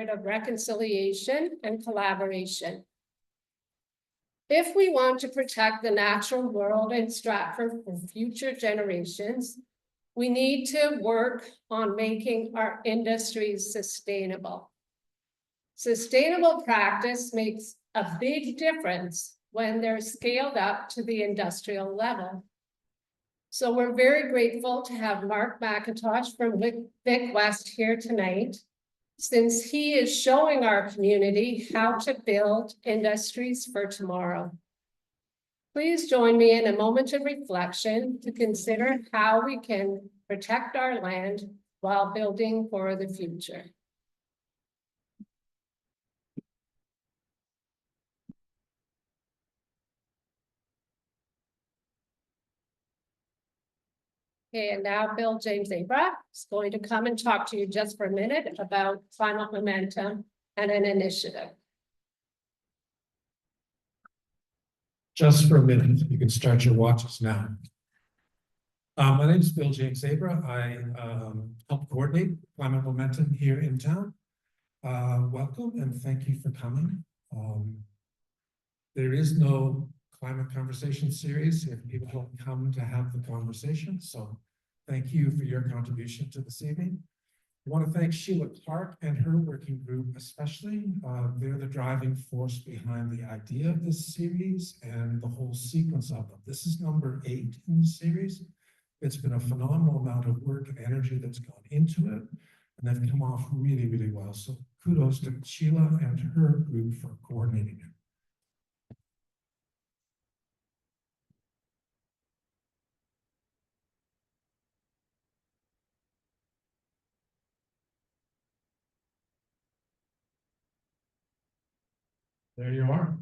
of reconciliation and collaboration. If we want to protect the natural world in Stratford for future generations, we need to work on making our industries sustainable. Sustainable practice makes a big difference when they're scaled up to the industrial level. So we're very grateful to have Mark McIntosh from Vicwest here tonight, since he is showing our community how to build industries for tomorrow. Please join me in a moment of reflection to consider how we can protect our land while building for the future. Okay, and now Bill James Abra is going to come and talk to you just for a minute about climate momentum and an initiative. Just for a minute, you can start your watches now. My name is Bill James Abra. I help coordinate climate momentum here in town. Welcome and thank you for coming. There is no climate conversation series if people don't come to have the conversation. So thank you for your contribution to this evening. I want to thank Sheila Clark and her working group especially. They're the driving force behind the idea of this series and the whole sequence of them. This is number 8 in the series. It's been a phenomenal amount of work and energy that's gone into it, and they've come off really, really well. So kudos to Sheila and her group for coordinating it. There you are.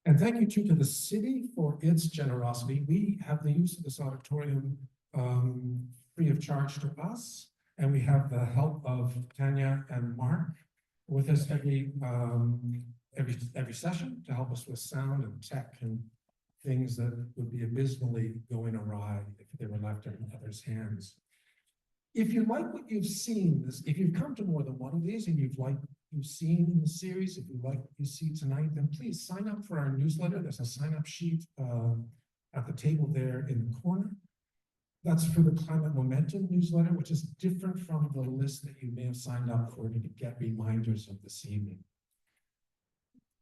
And thank you too to the city for its generosity. We have the use of this auditorium free of charge to us, and we have the help of Tanya and Mark with us every session to help us with sound and tech and things that would be abysmally going awry if they were left in others' hands. If you like what you've seen, if you've come to more than one of these and you've seen in the series, if you like what you see tonight, then please sign up for our newsletter. There's a sign-up sheet at the table there in the corner. That's for the Climate Momentum newsletter, which is different from the list that you may have signed up for to get reminders of this evening.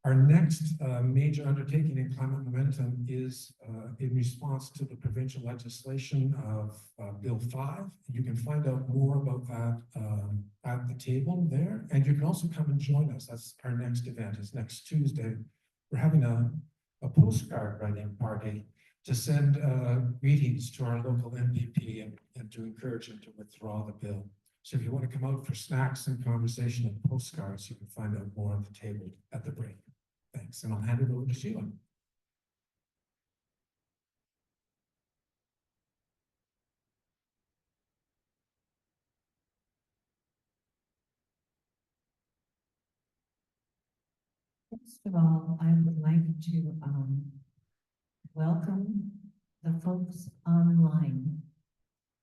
Our next major undertaking in Climate Momentum is in response to the provincial legislation of Bill 5. You can find out more about that at the table there, and you can also come and join us. That's our next event. It's next Tuesday. We're having a postcard writing party to send greetings to our local MPP and to encourage him to withdraw the bill. So if you want to come out for snacks and conversation and postcards, you can find out more at the table at the break. Thanks, and I'll hand it over to Sheila. First of all, I would like to welcome the folks online,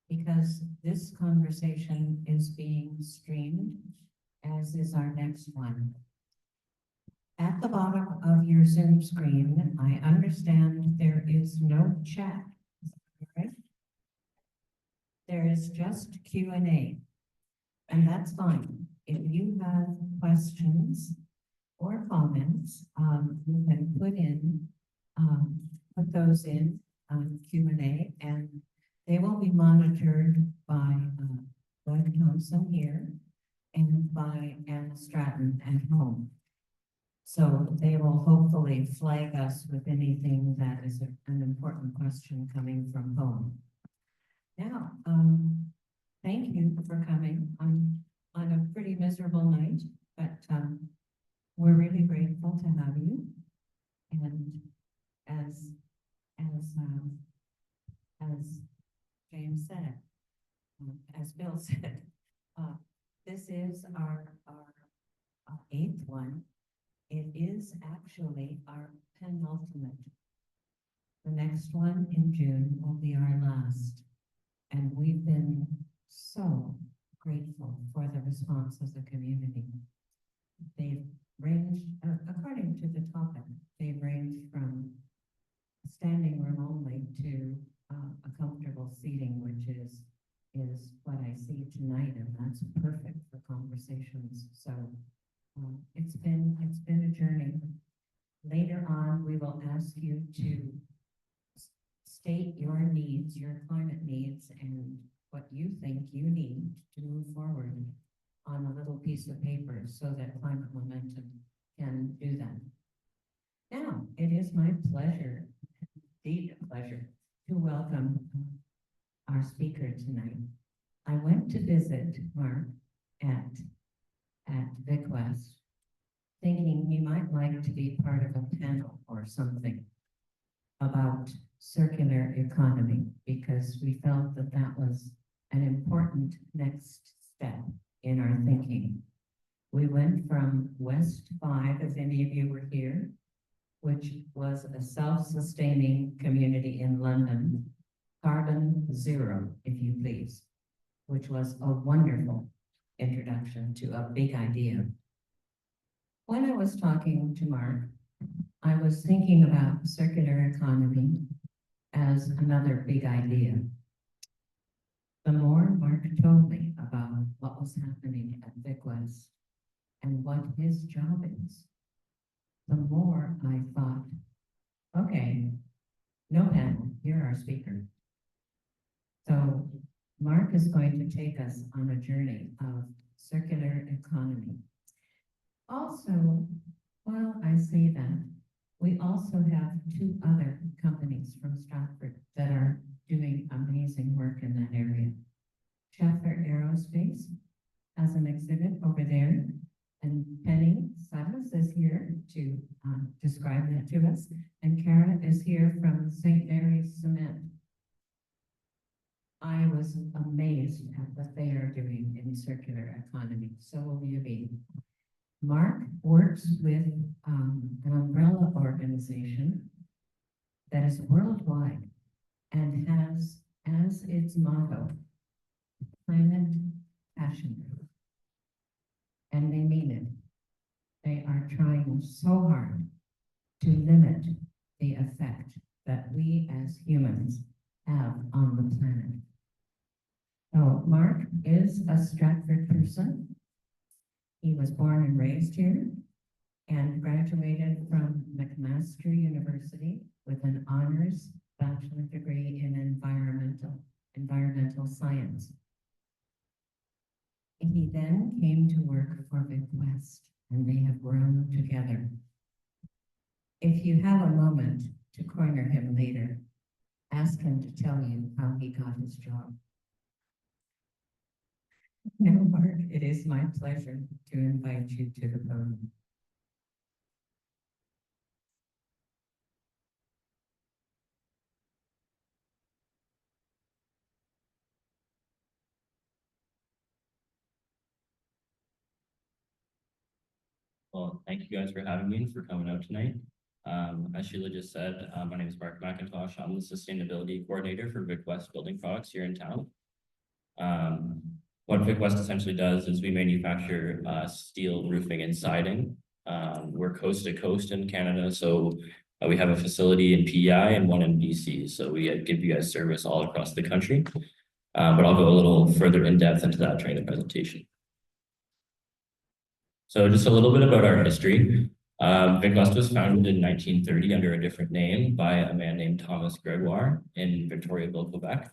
because this conversation is being streamed, as is our next one. At the bottom of your Zoom screen, I understand there is no chat, right? There is just Q&A, and that's fine. If you have questions or comments, you can put those in Q&A, and they will be monitored by Glenn Thompson here and by Anna Stratton at home. So they will hopefully flag us with anything that is an important question coming from home. Now, thank you for coming on a pretty miserable night, but we're really grateful to have you. And as James said, as Bill said, this is our 8th one. It is actually our penultimate. The next one in June will be our last. And we've been so grateful for the response of the community. They've ranged, according to the topic, they've ranged from standing room only to a comfortable seating, which is what I see tonight, and that's perfect for conversations. So it's been a journey. Later on, we will ask you to state your needs, your climate needs, and what you think you need to move forward on a little piece of paper so that Climate Momentum can do that. Now, it is my pleasure, indeed a pleasure, to welcome our speaker tonight. I went to visit Mark at Vicwest, thinking he might like to be part of a panel or something about circular economy, because we felt that that was an important next step in our thinking. We went from West 5, if any of you were here, which was a self-sustaining community in London, carbon zero, if you please, which was a wonderful introduction to a big idea. When I was talking to Mark, I was thinking about circular economy as another big idea. The more Mark told me about what was happening at Vicwest and what his job is, the more I thought, okay, no panel, you're our speaker. So Mark is going to take us on a journey of circular economy. Also, while I say that, we also have two other companies from Stratford that are doing amazing work in that area. Schaeffler Aerospace has an exhibit over there, and Penny Silas is here to describe that to us, and Kara is here from St. Mary's Cement. I was amazed at what they are doing in circular economy. So will you be. Mark works with an umbrella organization that is worldwide and has as its motto, planet passion. And they mean it. They are trying so hard to limit the effect that we as humans have on the planet. So Mark is a Stratford person. He was born and raised here and graduated from McMaster University with an honors bachelor degree in environmental science. He then came to work for Vicwest, and they have grown together. If you have a moment to corner him later, ask him to tell you how he got his job. Now, Mark, it is my pleasure to invite you to the podium. Well, thank you guys for having me and for coming out tonight. As Sheila just said, my name is Mark McIntosh. I'm the Sustainability Coordinator for Vicwest Building Products here in town. What Vicwest essentially does is we manufacture steel roofing and siding. We're coast to coast in Canada, so we have a facility in PEI and one in BC. So we give you guys service all across the country. But I'll go a little further in depth into that during the presentation. So just a little bit about our history. Vicwest was founded in 1930 under a different name by a man named Thomas Gregoire in Victoriaville, Quebec.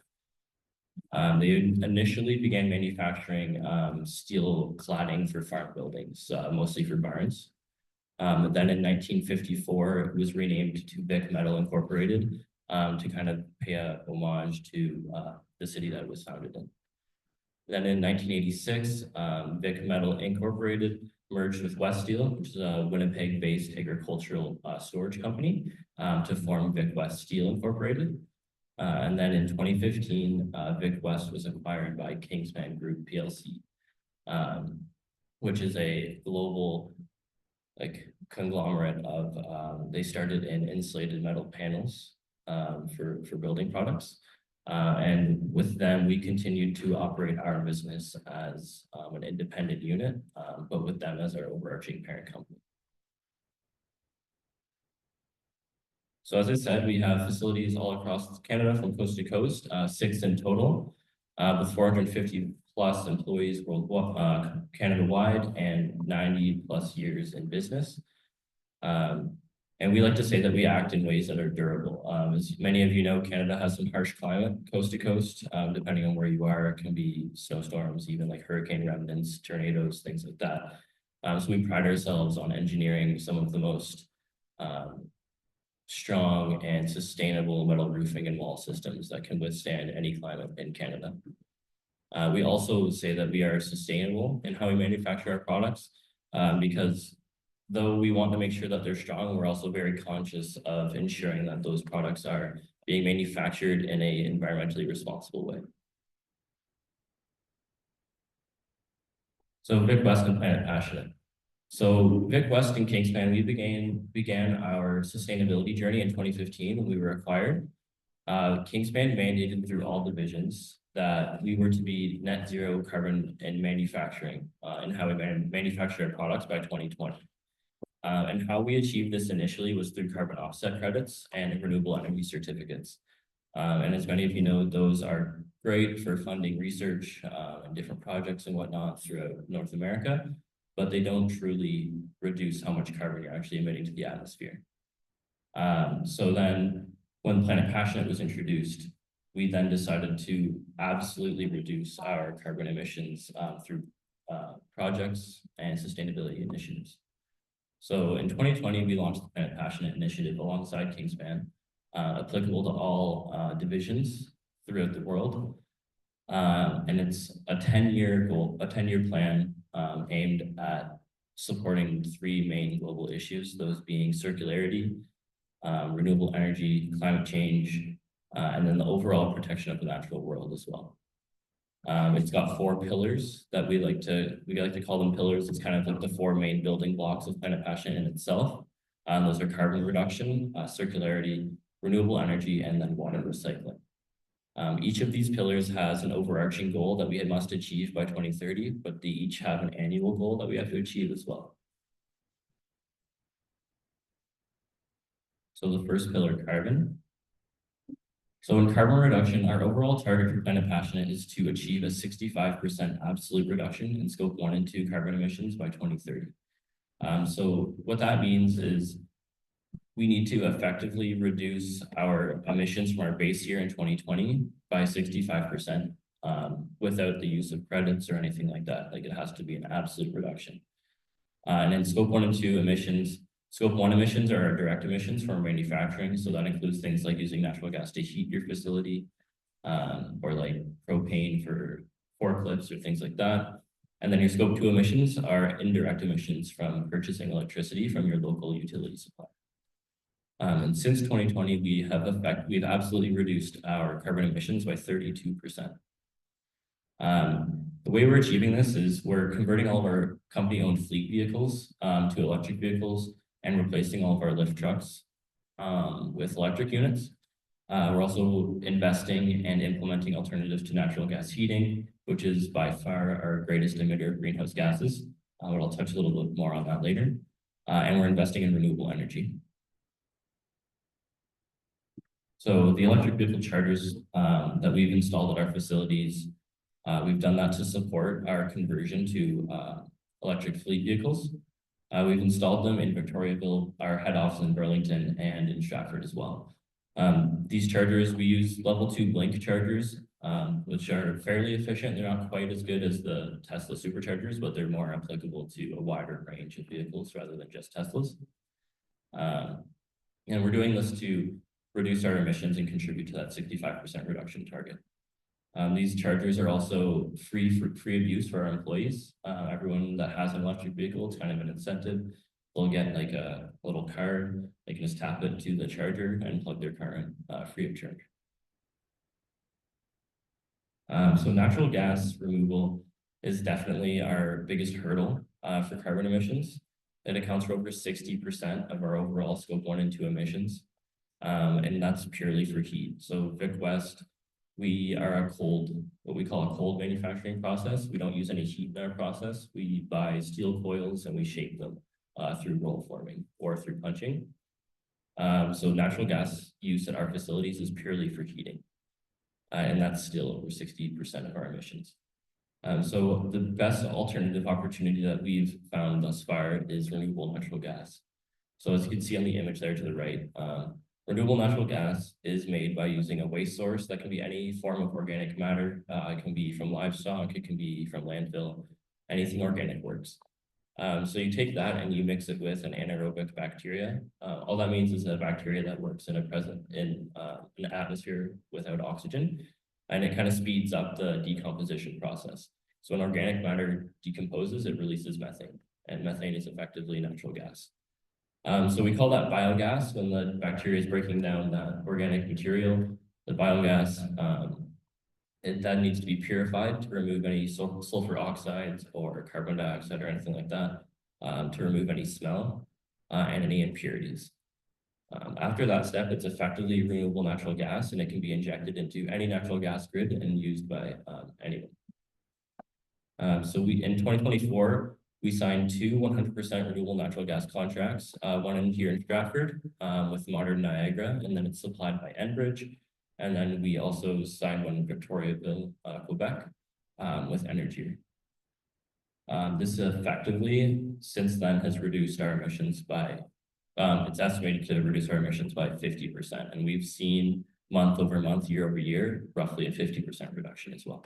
They initially began manufacturing steel cladding for farm buildings, mostly for barns. Then in 1954, it was renamed to Vic Metal Incorporated to kind of pay a homage to the city that it was founded in. Then in 1986, Vic Metal Incorporated merged with West Steel, which is a Winnipeg-based agricultural storage company, to form Vicwest Steel Incorporated. And then in 2015, Vicwest was acquired by Kingsman Group PLC, which is a global conglomerate of, they started in insulated metal panels for building products. And with them, we continued to operate our business as an independent unit, but with them as our overarching parent company. So as I said, we have facilities all across Canada from coast to coast, 6 in total, with 450 plus employees worldwide, Canada-wide, and 90 plus years in business. And we like to say that we act in ways that are durable. As many of you know, Canada has some harsh climate coast to coast. Depending on where you are, it can be snowstorms, even like hurricane remnants, tornadoes, things like that. So we pride ourselves on engineering some of the most strong and sustainable metal roofing and wall systems that can withstand any climate in Canada. We also say that we are sustainable in how we manufacture our products, because though we want to make sure that they're strong, we're also very conscious of ensuring that those products are being manufactured in an environmentally responsible way. So Vicwest and Planet Passionate. So Vicwest and Kingspan, we began our sustainability journey in 2015 when we were acquired. Kingspan mandated through all divisions that we were to be net zero carbon in manufacturing and how we manufacture our products by 2020. And how we achieved this initially was through carbon offset credits and renewable energy certificates. And as many of you know, those are great for funding research and different projects and whatnot throughout North America, but they don't truly reduce how much carbon you're actually emitting to the atmosphere. So then when Planet Passionate was introduced, we then decided to absolutely reduce our carbon emissions through projects and sustainability initiatives. So in 2020, we launched the Planet Passionate initiative alongside Kingspan, applicable to all divisions throughout the world. And it's a 10-year goal, a 10-year plan aimed at supporting 3 main global issues, those being circularity, renewable energy, climate change, and then the overall protection of the natural world as well. It's got 4 pillars that we like to call them pillars. It's kind of like the 4 main building blocks of Planet Passionate in itself. Those are carbon reduction, circularity, renewable energy, and then water recycling. Each of these pillars has an overarching goal that we must achieve by 2030, but they each have an annual goal that we have to achieve as well. So the first pillar, carbon. So in carbon reduction, our overall target for Planet Passionate is to achieve a 65% absolute reduction in scope 1 and 2 carbon emissions by 2030. So what that means is we need to effectively reduce our emissions from our base year in 2020 by 65% without the use of credits or anything like that. Like, it has to be an absolute reduction. And then scope 1 and 2 emissions. Scope 1 emissions are our direct emissions from manufacturing. So that includes things like using natural gas to heat your facility, or like propane for forklifts or things like that. And then your scope 2 emissions are indirect emissions from purchasing electricity from your local utility supplier. And since 2020, we've absolutely reduced our carbon emissions by 32%. The way we're achieving this is we're converting all of our company-owned fleet vehicles to electric vehicles and replacing all of our lift trucks with electric units. We're also investing and implementing alternatives to natural gas heating, which is by far our greatest emitter of greenhouse gases. But I'll touch a little bit more on that later. And we're investing in renewable energy. So the electric vehicle chargers that we've installed at our facilities, we've done that to support our conversion to electric fleet vehicles. We've installed them in Victoriaville, our head office in Burlington, and in Stratford as well. These chargers, we use level 2 blink chargers, which are fairly efficient. They're not quite as good as the Tesla superchargers, but they're more applicable to a wider range of vehicles rather than just Teslas. And we're doing this to reduce our emissions and contribute to that 65% reduction target. These chargers are also free of use for our employees. Everyone that has an electric vehicle, it's kind of an incentive. They'll get like a little card. They can just tap it to the charger and plug their car in free of charge. So natural gas removal is definitely our biggest hurdle for carbon emissions. It accounts for over 60% of our overall scope 1 and 2 emissions. And that's purely for heat. So Vicwest We are what we call a cold manufacturing process. We don't use any heat in our process. We buy steel coils and we shape them through roll forming or through punching. So natural gas use at our facilities is purely for heating. And that's still over 60% of our emissions. So the best alternative opportunity that we've found thus far is renewable natural gas. So as you can see on the image there to the right, renewable natural gas is made by using a waste source that can be any form of organic matter. It can be from livestock, it can be from landfill, anything organic works. So you take that and you mix it with an anaerobic bacteria. All that means is a bacteria that works in an atmosphere without oxygen, and it kind of speeds up the decomposition process. So when organic matter decomposes, it releases methane, and methane is effectively natural gas. So we call that biogas when the bacteria is breaking down that organic material. The biogas, that needs to be purified to remove any sulfur oxides or carbon dioxide or anything like that, to remove any smell and any impurities. After that step, it's effectively renewable natural gas, and it can be injected into any natural gas grid and used by anyone. So in 2024, we signed two 100% renewable natural gas contracts, one here in Stratford with Modern Niagara, and then it's supplied by Enbridge. And then we also signed one in Victoriaville, Quebec, with Energy. This effectively, since then, has reduced our emissions by, it's estimated to reduce our emissions by 50%. And we've seen month over month, year over year, roughly a 50% reduction as well.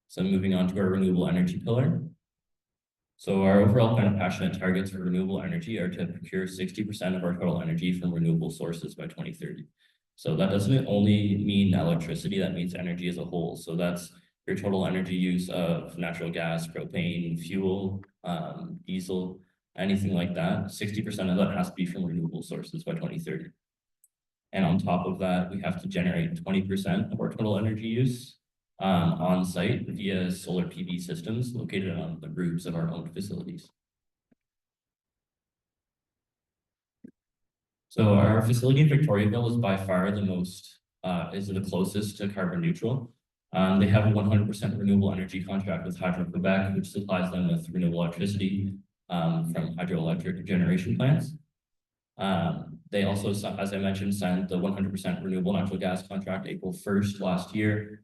So moving on to our renewable energy pillar. So our overall kind of passionate targets for renewable energy are to procure 60% of our total energy from renewable sources by 2030. So that doesn't only mean electricity, that means energy as a whole. So that's your total energy use of natural gas, propane, fuel, diesel, anything like that. 60% of that has to be from renewable sources by 2030. And on top of that, we have to generate 20% of our total energy use on site via solar PV systems located on the roofs of our own facilities. So our facility in Victoriaville is by far the most, is the closest to carbon neutral. They have a 100% renewable energy contract with Hydro-Quebec, which supplies them with renewable electricity from hydroelectric generation plants. They also, as I mentioned, signed the 100% renewable natural gas contract April 1st last year.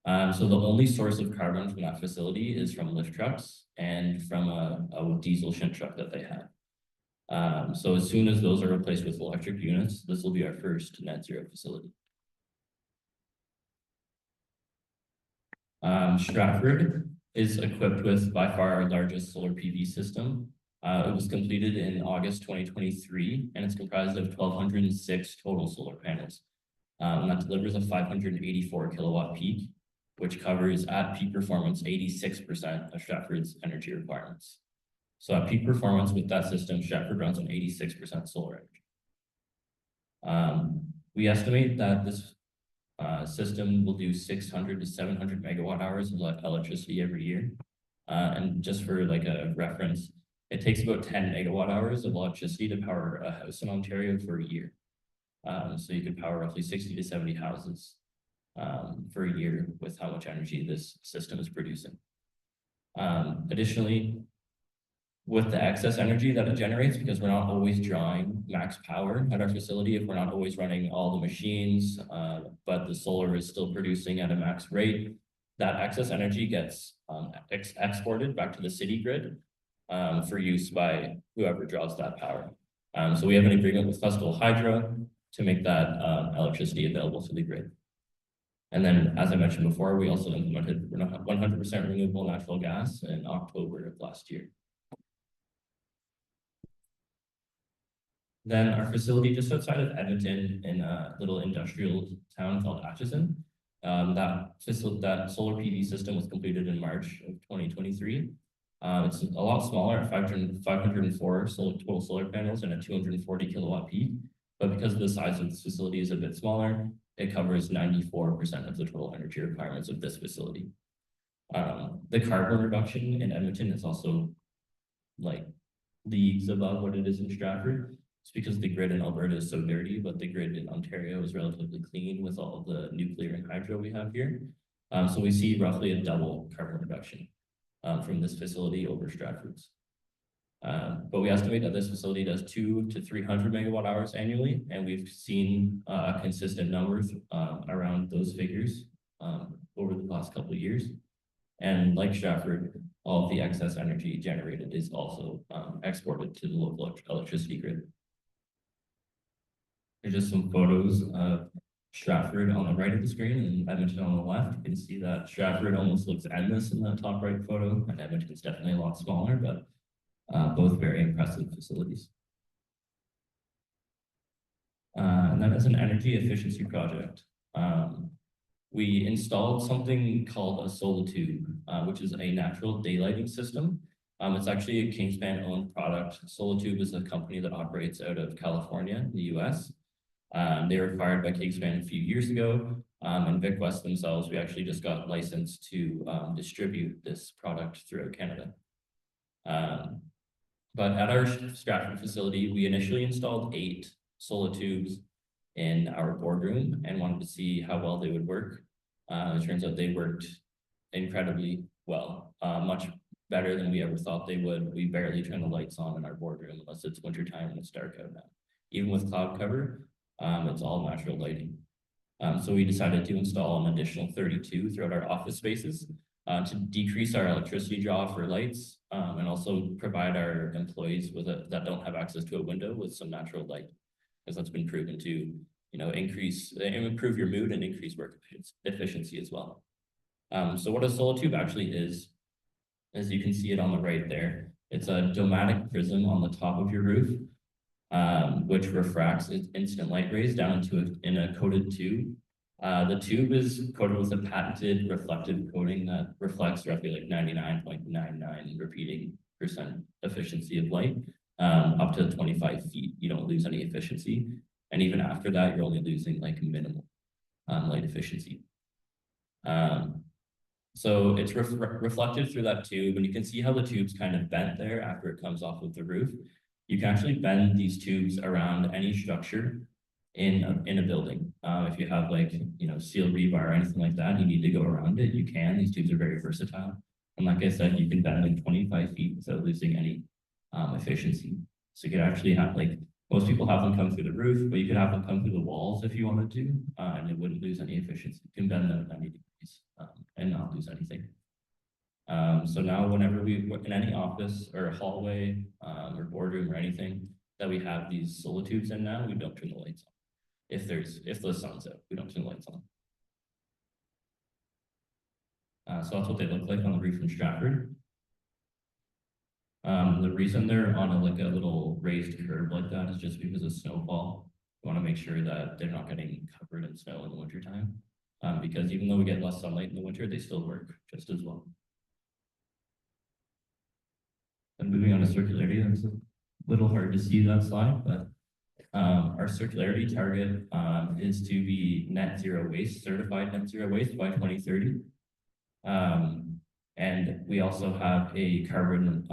So the only source of carbon from that facility is from lift trucks and from a diesel shunt truck that they have. So as soon as those are replaced with electric units, this will be our first net zero facility. Stratford is equipped with by far our largest solar PV system. It was completed in August 2023, and it's comprised of 1,206 total solar panels. And that delivers a 584 kilowatt peak, which covers at peak performance 86% of Stratford's energy requirements. So at peak performance with that system, Stratford runs on 86% solar energy. We estimate that this system will do 600 to 700 megawatt hours of electricity every year. And just for like a reference, it takes about 10 megawatt hours of electricity to power a house in Ontario for a year. So you could power roughly 60 to 70 houses for a year with how much energy this system is producing. Additionally, with the excess energy that it generates, because we're not always drawing max power at our facility, if we're not always running all the machines, but the solar is still producing at a max rate, that excess energy gets exported back to the city grid for use by whoever draws that power. So we have an agreement with Festival Hydro to make that electricity available to the grid. And then, as I mentioned before, we also implemented 100% renewable natural gas in October of last year. Then our facility just outside of Edmonton in a little industrial town called Atchison. That solar PV system was completed in March of 2023. It's a lot smaller at 504 total solar panels and a 240 kilowatt peak. But because of the size of this facility is a bit smaller, it covers 94% of the total energy requirements of this facility. The carbon reduction in Edmonton is also like leagues above what it is in Stratford. It's because the grid in Alberta is so dirty, but the grid in Ontario is relatively clean with all the nuclear and hydro we have here. So we see roughly a double carbon reduction from this facility over Stratford's. But we estimate that this facility does 200 to 300 megawatt hours annually, and we've seen consistent numbers around those figures over the last couple of years. And like Stratford, all of the excess energy generated is also exported to the local electricity grid. Here's just some photos of Stratford on the right of the screen and Edmonton on the left. You can see that Stratford almost looks endless in that top right photo, and Edmonton's definitely a lot smaller, but both very impressive facilities. And that is an energy efficiency project. We installed something called a solitube, which is a natural daylighting system. It's actually a Kingspan-owned product. Solitube is a company that operates out of California, in the US. They were acquired by Kingspan a few years ago, and Vicwest themselves, we actually just got licensed to distribute this product throughout Canada. But at our Stratford facility, we initially installed 8 solitubes in our boardroom and wanted to see how well they would work. It turns out they worked incredibly well, much better than we ever thought they would. We barely turn the lights on in our boardroom unless it's wintertime and it's dark out now. Even with cloud cover, it's all natural lighting. So we decided to install an additional 32 throughout our office spaces to decrease our electricity draw for lights and also provide our employees that don't have access to a window with some natural light, because that's been proven to improve your mood and increase work efficiency as well. So what a solitube actually is, as you can see it on the right there, it's a domatic prism on the top of your roof, which refracts instant light rays down in a coated tube. The tube is coated with a patented reflective coating that reflects roughly like 99.99 repeating % efficiency of light, up to 25 feet. You don't lose any efficiency. And even after that, you're only losing like minimal light efficiency. So it's reflected through that tube, and you can see how the tube's kind of bent there after it comes off of the roof. You can actually bend these tubes around any structure in a building. If you have like, steel rebar or anything like that, you need to go around it, you can. These tubes are very versatile. And like I said, you can bend them 25 feet without losing any efficiency. So you could actually have most people have them come through the roof, but you could have them come through the walls if you wanted to, and it wouldn't lose any efficiency. You can bend them 90 degrees and not lose anything. So now whenever we work in any office or hallway or boardroom or anything that we have these solitubes in now, we don't turn the lights on. If the sun's out, we don't turn the lights on. So that's what they look like on the roof in Stratford. The reason they're on a little raised curb like that is just because of snowfall. We want to make sure that they're not getting covered in snow in the wintertime. Because even though we get less sunlight in the winter, they still work just as well. And moving on to circularity, that's a little hard to see that slide, but our circularity target is to be net zero waste, certified net zero waste by 2030. And we also have a carbon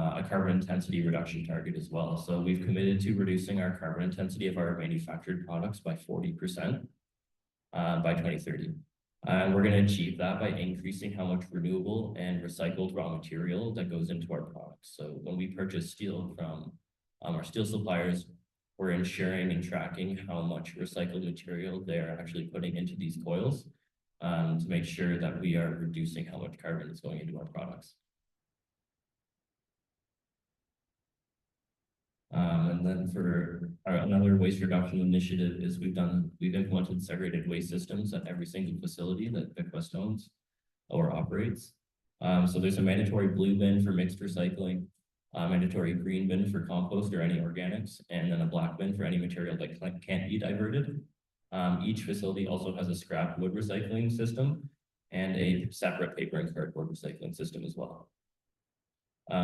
intensity reduction target as well. So we've committed to reducing our carbon intensity of our manufactured products by 40% by 2030. And we're going to achieve that by increasing how much renewable and recycled raw material that goes into our products. So when we purchase steel from our steel suppliers, we're ensuring and tracking how much recycled material they're actually putting into these coils to make sure that we are reducing how much carbon is going into our products. And then for another waste reduction initiative is we've implemented segregated waste systems at every single facility that Vicwest owns or operates. So there's a mandatory blue bin for mixed recycling, mandatory green bin for compost or any organics, and then a black bin for any material that can't be diverted. Each facility also has a scrap wood recycling system and a separate paper and cardboard recycling system as well.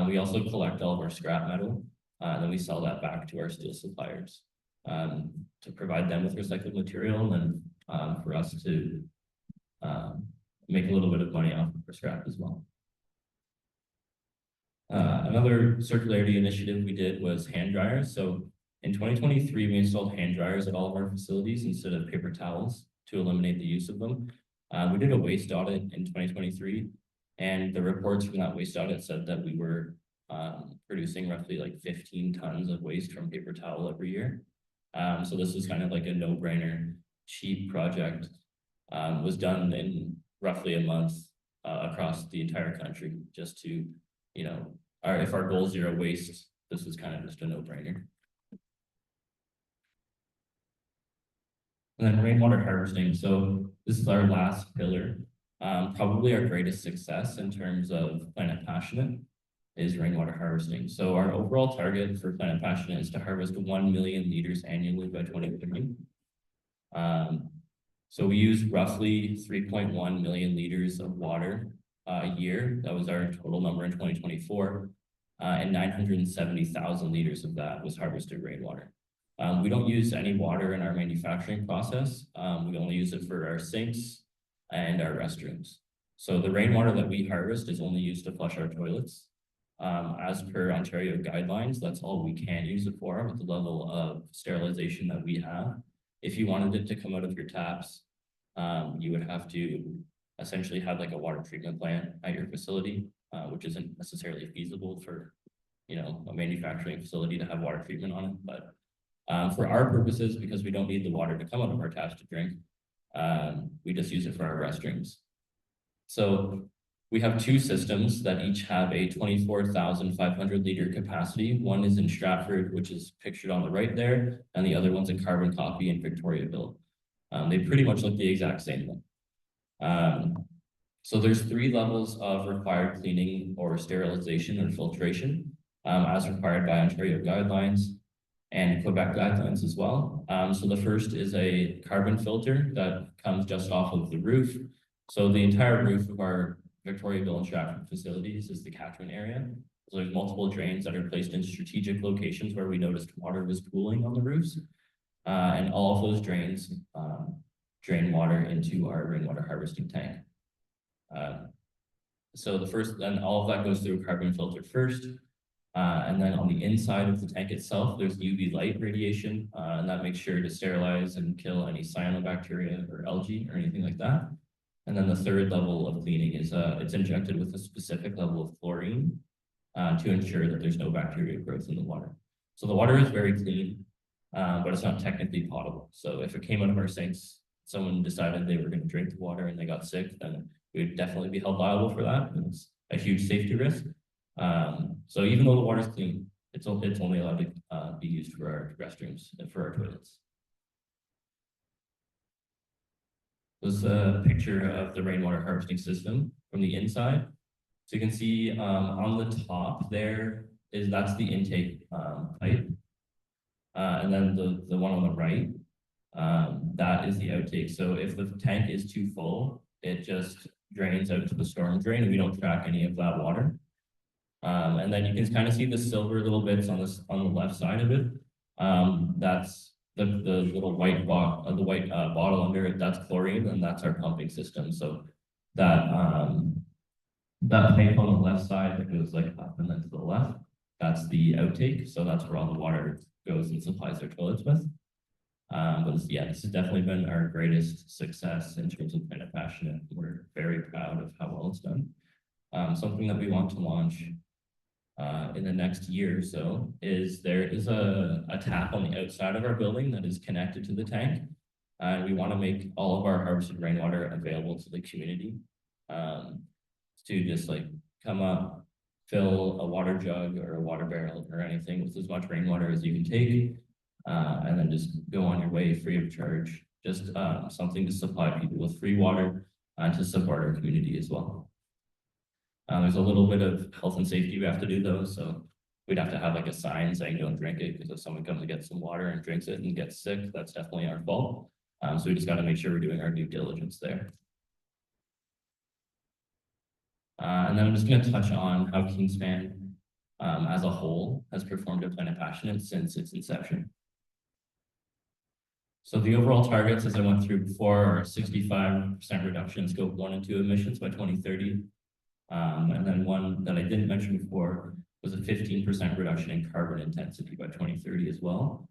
We also collect all of our scrap metal, and then we sell that back to our steel suppliers to provide them with recycled material, and for us to make a little bit of money off of our scrap as well. Another circularity initiative we did was hand dryers. So In 2023, we installed hand dryers at all of our facilities instead of paper towels to eliminate the use of them. We did a waste audit in 2023, and the reports from that waste audit said that we were producing roughly like 15 tons of waste from paper towel every year. So this was kind of like a no-brainer, cheap project. Was done in roughly a month across the entire country, just to, you know, if our goal is zero waste, this was kind of just a no-brainer. And then rainwater harvesting. So this is our last pillar. Probably our greatest success in terms of Planet Passionate is rainwater harvesting. So our overall target for Planet Passionate is to harvest 1 million liters annually by 2030. So we use roughly 3.1 million liters of water a year. That was our total number in 2024. And 970,000 liters of that was harvested rainwater. We don't use any water in our manufacturing process. We only use it for our sinks and our restrooms. So the rainwater that we harvest is only used to flush our toilets. As per Ontario guidelines, that's all we can use it for with the level of sterilization that we have. If you wanted it to come out of your taps, you would have to essentially have like a water treatment plant at your facility, which isn't necessarily feasible for, you know, a manufacturing facility to have water treatment on it. But for our purposes, because we don't need the water to come out of our taps to drink, we just use it for our restrooms. So we have two systems that each have a 24,500 liter capacity. One is in Stratford, which is pictured on the right there, and the other one's in Carbon Copy in Victoriaville. They pretty much look the exact same. So there's 3 levels of required cleaning or sterilization or filtration, as required by Ontario guidelines and Quebec guidelines as well. So the first is a carbon filter that comes just off of the roof. So the entire roof of our Victoriaville and Stratford facilities is the catchment area. So there's multiple drains that are placed in strategic locations where we noticed water was pooling on the roofs. And all of those drains drain water into our rainwater harvesting tank. So then all of that goes through a carbon filter first. And then on the inside of the tank itself, there's UV light radiation, and that makes sure to sterilize and kill any cyanobacteria or algae or anything like that. And then the third level of cleaning is it's injected with a specific level of chlorine to ensure that there's no bacteria growth in the water. So the water is very clean, but it's not technically potable. So if it came out of our sinks, someone decided they were going to drink the water and they got sick, then we'd definitely be held liable for that. It's a huge safety risk. So even though the water's clean, it's only allowed to be used for our restrooms and for our toilets. This is a picture of the rainwater harvesting system from the inside. So you can see on the top there that's the intake pipe. And then the one on the right, that is the outtake. So if the tank is too full, it just drains out to the storm drain, and we don't track any of that water. And then you can kind of see the silver little bits on the left side of it. That's the little white bottle under it. That's chlorine, and that's our pumping system. So that pipe on the left side that goes like up and then to the left, that's the outtake. So that's where all the water goes and supplies their toilets with. But yeah, this has definitely been our greatest success in terms of Planet Passionate. We're very proud of how well it's done. Something that we want to launch in the next year or so is there is a tap on the outside of our building that is connected to the tank. And we want to make all of our harvested rainwater available to the community to just like come up, fill a water jug or a water barrel or anything with as much rainwater as you can take, and then just go on your way free of charge. Just something to supply people with free water and to support our community as well. There's a little bit of health and safety we have to do though, so we'd have to have like a sign saying don't drink it, because if someone comes and gets some water and drinks it and gets sick, that's definitely our fault. So we just got to make sure we're doing our due diligence there. And then I'm just going to touch on how Kingspan as a whole has performed at Planet Passionate since its inception. So the overall targets, as I went through before, are 65% reduction in Scope 1 and 2 emissions by 2030. And then one that I didn't mention before was a 15% reduction in carbon intensity by 2030 as well,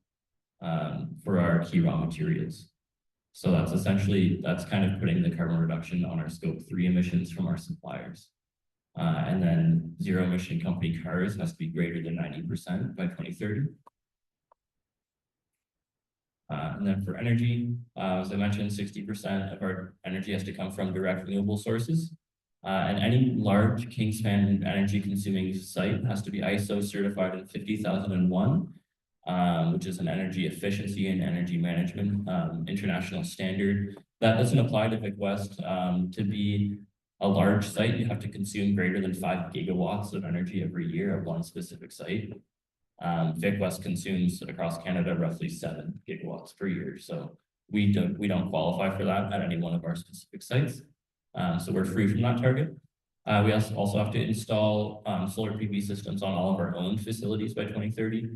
for our key raw materials. So that's kind of putting the carbon reduction on our scope 3 emissions from our suppliers. And then zero emission company cars has to be greater than 90% by 2030. And then for energy, as I mentioned, 60% of our energy has to come from direct renewable sources. And any large Kingspan energy consuming site has to be ISO certified in 50001, which is an energy efficiency and energy management international standard. That doesn't apply to Vicwest. To be a large site, you have to consume greater than 5 gigawatts of energy every year at one specific site. Vicwest consumes across Canada roughly 7 gigawatts per year. So we don't qualify for that at any one of our specific sites. So we're free from that target. We also have to install solar PV systems on all of our own facilities by 2030.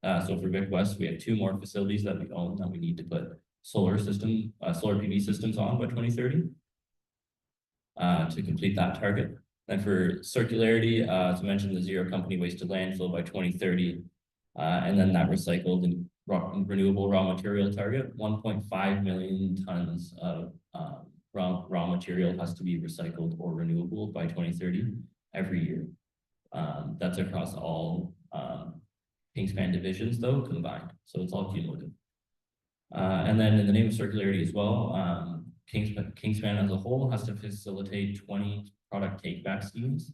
So for Vicwest, we have 2 more facilities that we own that we need to put solar PV systems on by 2030 to complete that target. And for circularity, as I mentioned, the zero company waste to landfill by 2030, and then that recycled and renewable raw material target, 1.5 million tons of raw material has to be recycled or renewable by 2030 every year. That's across all Kingspan divisions though combined, so it's all cumulative. And then in the name of circularity as well, Kingspan as a whole has to facilitate 20 product take-back schemes.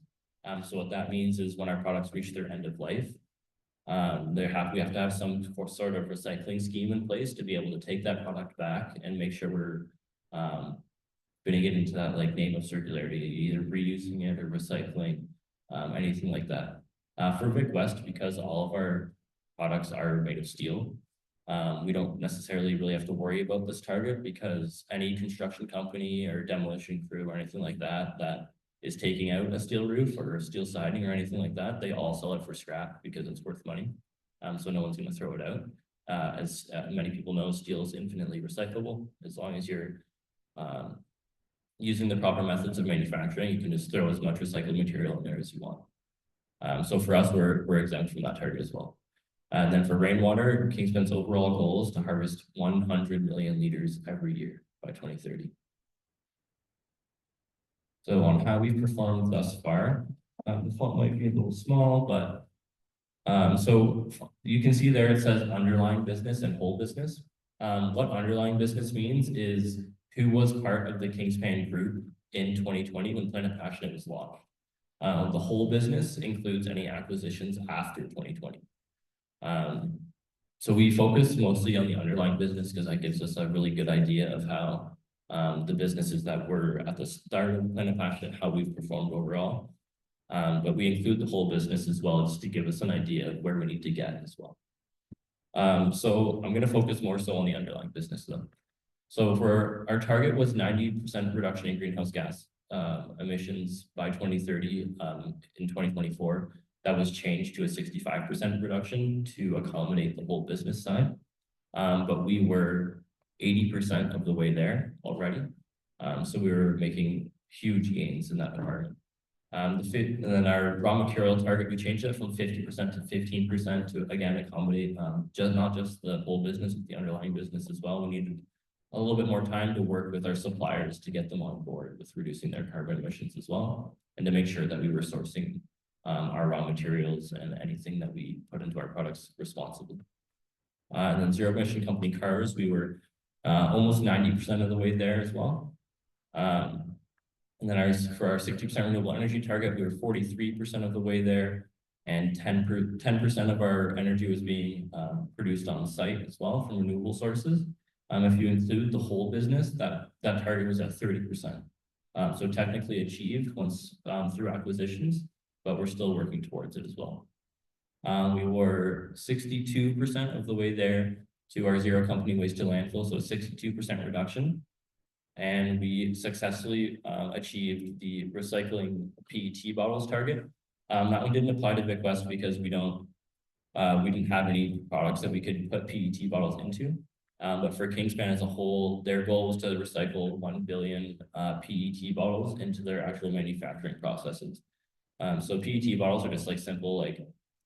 So what that means is when our products reach their end of life, we have to have some sort of recycling scheme in place to be able to take that product back and make sure we're putting it into that like name of circularity, either reusing it or recycling, anything like that. For Vicwest, because all of our products are made of steel, we don't necessarily really have to worry about this target because any construction company or demolition crew or anything like that that is taking out a steel roof or a steel siding or anything like that, they all sell it for scrap because it's worth money. So no one's going to throw it out. As many people know, steel is infinitely recyclable. As long as you're using the proper methods of manufacturing, you can just throw as much recycled material in there as you want. So for us, we're exempt from that target as well. And then for rainwater, Kingspan's overall goal is to harvest 100 million liters every year by 2030. So on how we've performed thus far, the font might be a little small, but so you can see there it says underlying business and whole business. What underlying business means is who was part of the Kingspan group in 2020 when Planet Passionate was launched. The whole business includes any acquisitions after 2020. So we focus mostly on the underlying business because that gives us a really good idea of how the businesses that were at the start of Planet Passionate, how we've performed overall. But we include the whole business as well, just to give us an idea of where we need to get as well. So I'm going to focus more so on the underlying business though. So for our target was 90% reduction in greenhouse gas emissions by 2030 in 2024. That was changed to a 65% reduction to accommodate the whole business side. But we were 80% of the way there already. So we were making huge gains in that department. And then our raw material target, we changed it from 50% to 15% to again accommodate not just the whole business, but the underlying business as well. We needed a little bit more time to work with our suppliers to get them on board with reducing their carbon emissions as well, and to make sure that we were sourcing our raw materials and anything that we put into our products responsibly. And then zero emission company cars, we were almost 90% of the way there as well. And then for our 60% renewable energy target, we were 43% of the way there, and 10% of our energy was being produced on site as well from renewable sources. If you include the whole business, that target was at 30%. So technically achieved once through acquisitions, but we're still working towards it as well. We were 62% of the way there to our zero company waste to landfill, so 62% reduction. And we successfully achieved the recycling PET bottles target. That one didn't apply to Vicwest because we didn't have any products that we could put PET bottles into. But for Kingspan as a whole, their goal was to recycle 1 billion PET bottles into their actual manufacturing processes. So PET bottles are just like simple, like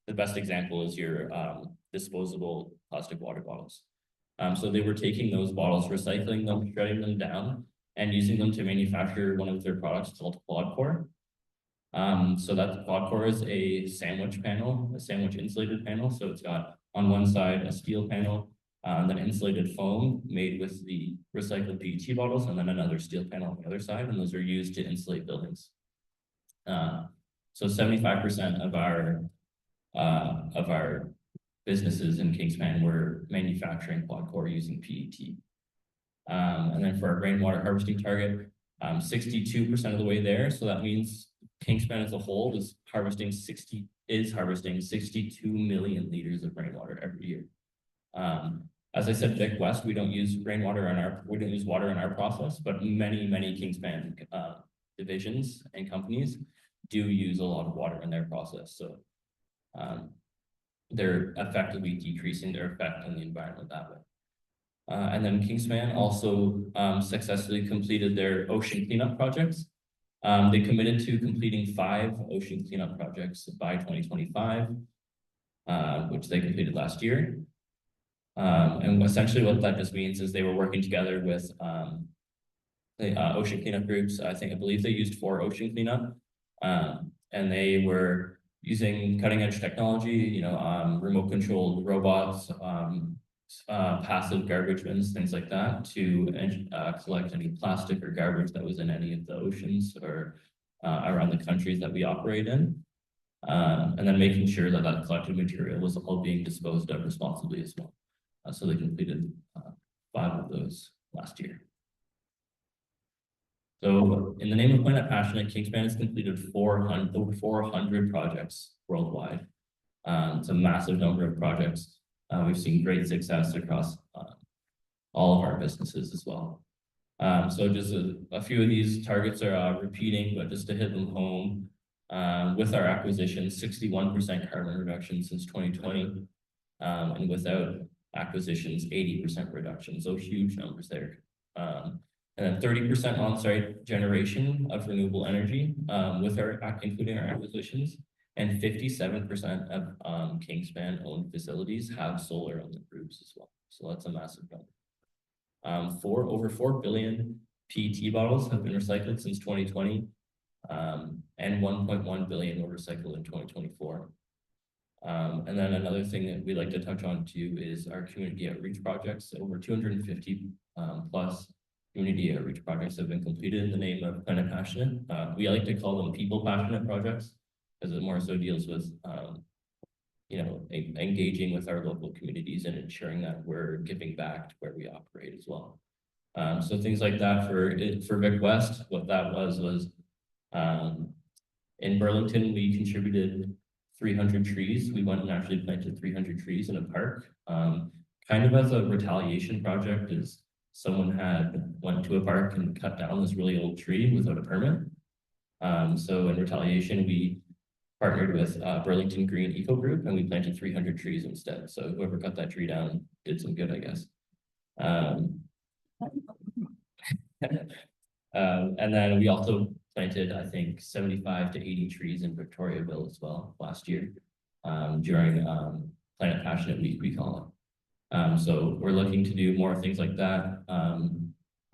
the best example is your disposable plastic water bottles. So they were taking those bottles, recycling them, shredding them down, and using them to manufacture one of their products called quad core. So that quad core is a sandwich panel, a sandwich insulated panel. So it's got on one side a steel panel, then insulated foam made with the recycled PET bottles, and then another steel panel on the other side, and those are used to insulate buildings. So 75% of our businesses in Kingspan were manufacturing quad core using PET. And then for our rainwater harvesting target, 62% of the way there. So that means Kingspan as a whole is harvesting 62 million liters of rainwater every year. As I said, Vicwest, we don't use water in our process, but many Kingspan divisions and companies do use a lot of water in their process. So they're effectively decreasing their effect on the environment that way. And then Kingspan also successfully completed their ocean cleanup projects. They committed to completing 5 ocean cleanup projects by 2025, which they completed last year. And essentially what that just means is they were working together with the ocean cleanup groups. I believe they used 4 ocean cleanup, and they were using cutting edge technology, remote controlled robots, passive garbage bins, things like that, to collect any plastic or garbage that was in any of the oceans or around the countries that we operate in. And then making sure that that collected material was all being disposed of responsibly as well. So they completed 5 of those last year. So in the name of Planet Passionate, Kingspan has completed over 400 projects worldwide. It's a massive number of projects. We've seen great success across all of our businesses as well. So just a few of these targets are repeating, but just to hit them home, with our acquisition, 61% carbon reduction since 2020, and without acquisitions, 80% reduction. So huge numbers there. And then 30% on-site generation of renewable energy, including our acquisitions, and 57% of Kingspan-owned facilities have solar on the roofs as well. So that's a massive number. Over 4 billion PET bottles have been recycled since 2020, and 1.1 billion were recycled in 2024. And then another thing that we like to touch on too is our community outreach projects. Over 250 plus community outreach projects have been completed in the name of Planet Passionate. We like to call them people passionate projects, because it more so deals with engaging with our local communities and ensuring that we're giving back to where we operate as well. So things like that for Vicwest, what that was in Burlington, we contributed 300 trees. We went and actually planted 300 trees in a park, kind of as a retaliation project. Is someone went to a park and cut down this really old tree without a permit. So in retaliation, we partnered with Burlington Green Eco Group, and we planted 300 trees instead. So whoever cut that tree down did some good, I guess. And then we also planted, I think, 75 to 80 trees in Victoriaville as well last year, during Planet Passionate Week, we call it. So we're looking to do more things like that.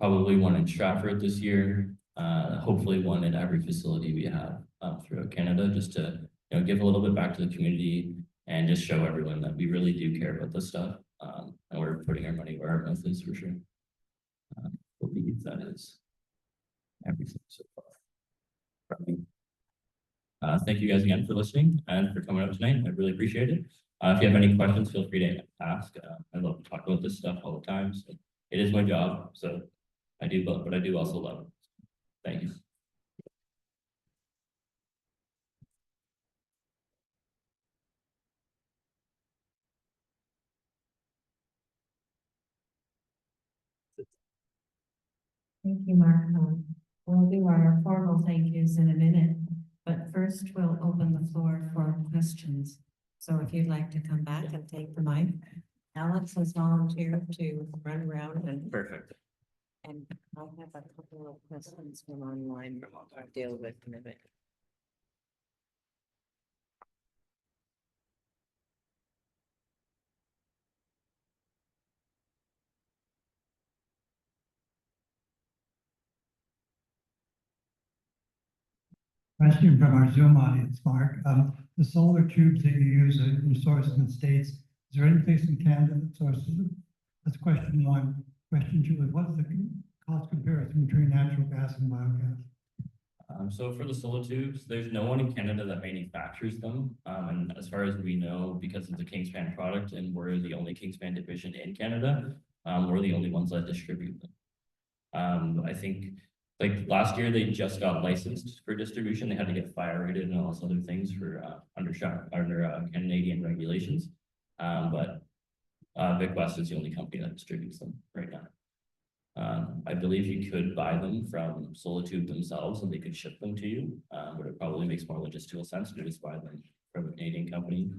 Probably one in Stratford this year. Hopefully one in every facility we have throughout Canada, just to give a little bit back to the community and just show everyone that we really do care about this stuff, and we're putting our money where our mouth is for sure. I believe that is everything so far from me. Thank you guys again for listening and for coming out tonight. I really appreciate it. If you have any questions, feel free to ask. I love to talk about this stuff all the time. So it is my job. So I do love, but I do also love it. Thank you. Thank you, Mark. We'll do our formal thank yous in a minute, but first we'll open the floor for questions. So if you'd like to come back and take the mic, Alex has volunteered to run around and. Perfect. And I have a couple of questions from online I'll deal with in a minute. Question from our Zoom audience, Mark. The solar tubes that you use in sources in the States, is there any place in Canada that sources them? That's question one. Question two is what's the cost comparison between natural gas and biogas? So for the solar tubes, there's no one in Canada that manufactures them. And as far as we know, because it's a Kingspan product and we're the only Kingspan division in Canada, we're the only ones that distribute them. I think like last year, they just got licensed for distribution. They had to get fire rated and all those other things for under Canadian regulations. But Vicwest is the only company that distributes them right now. I believe you could buy them from Solitude themselves and they could ship them to you, but it probably makes more logistical sense to just buy them from a Canadian company.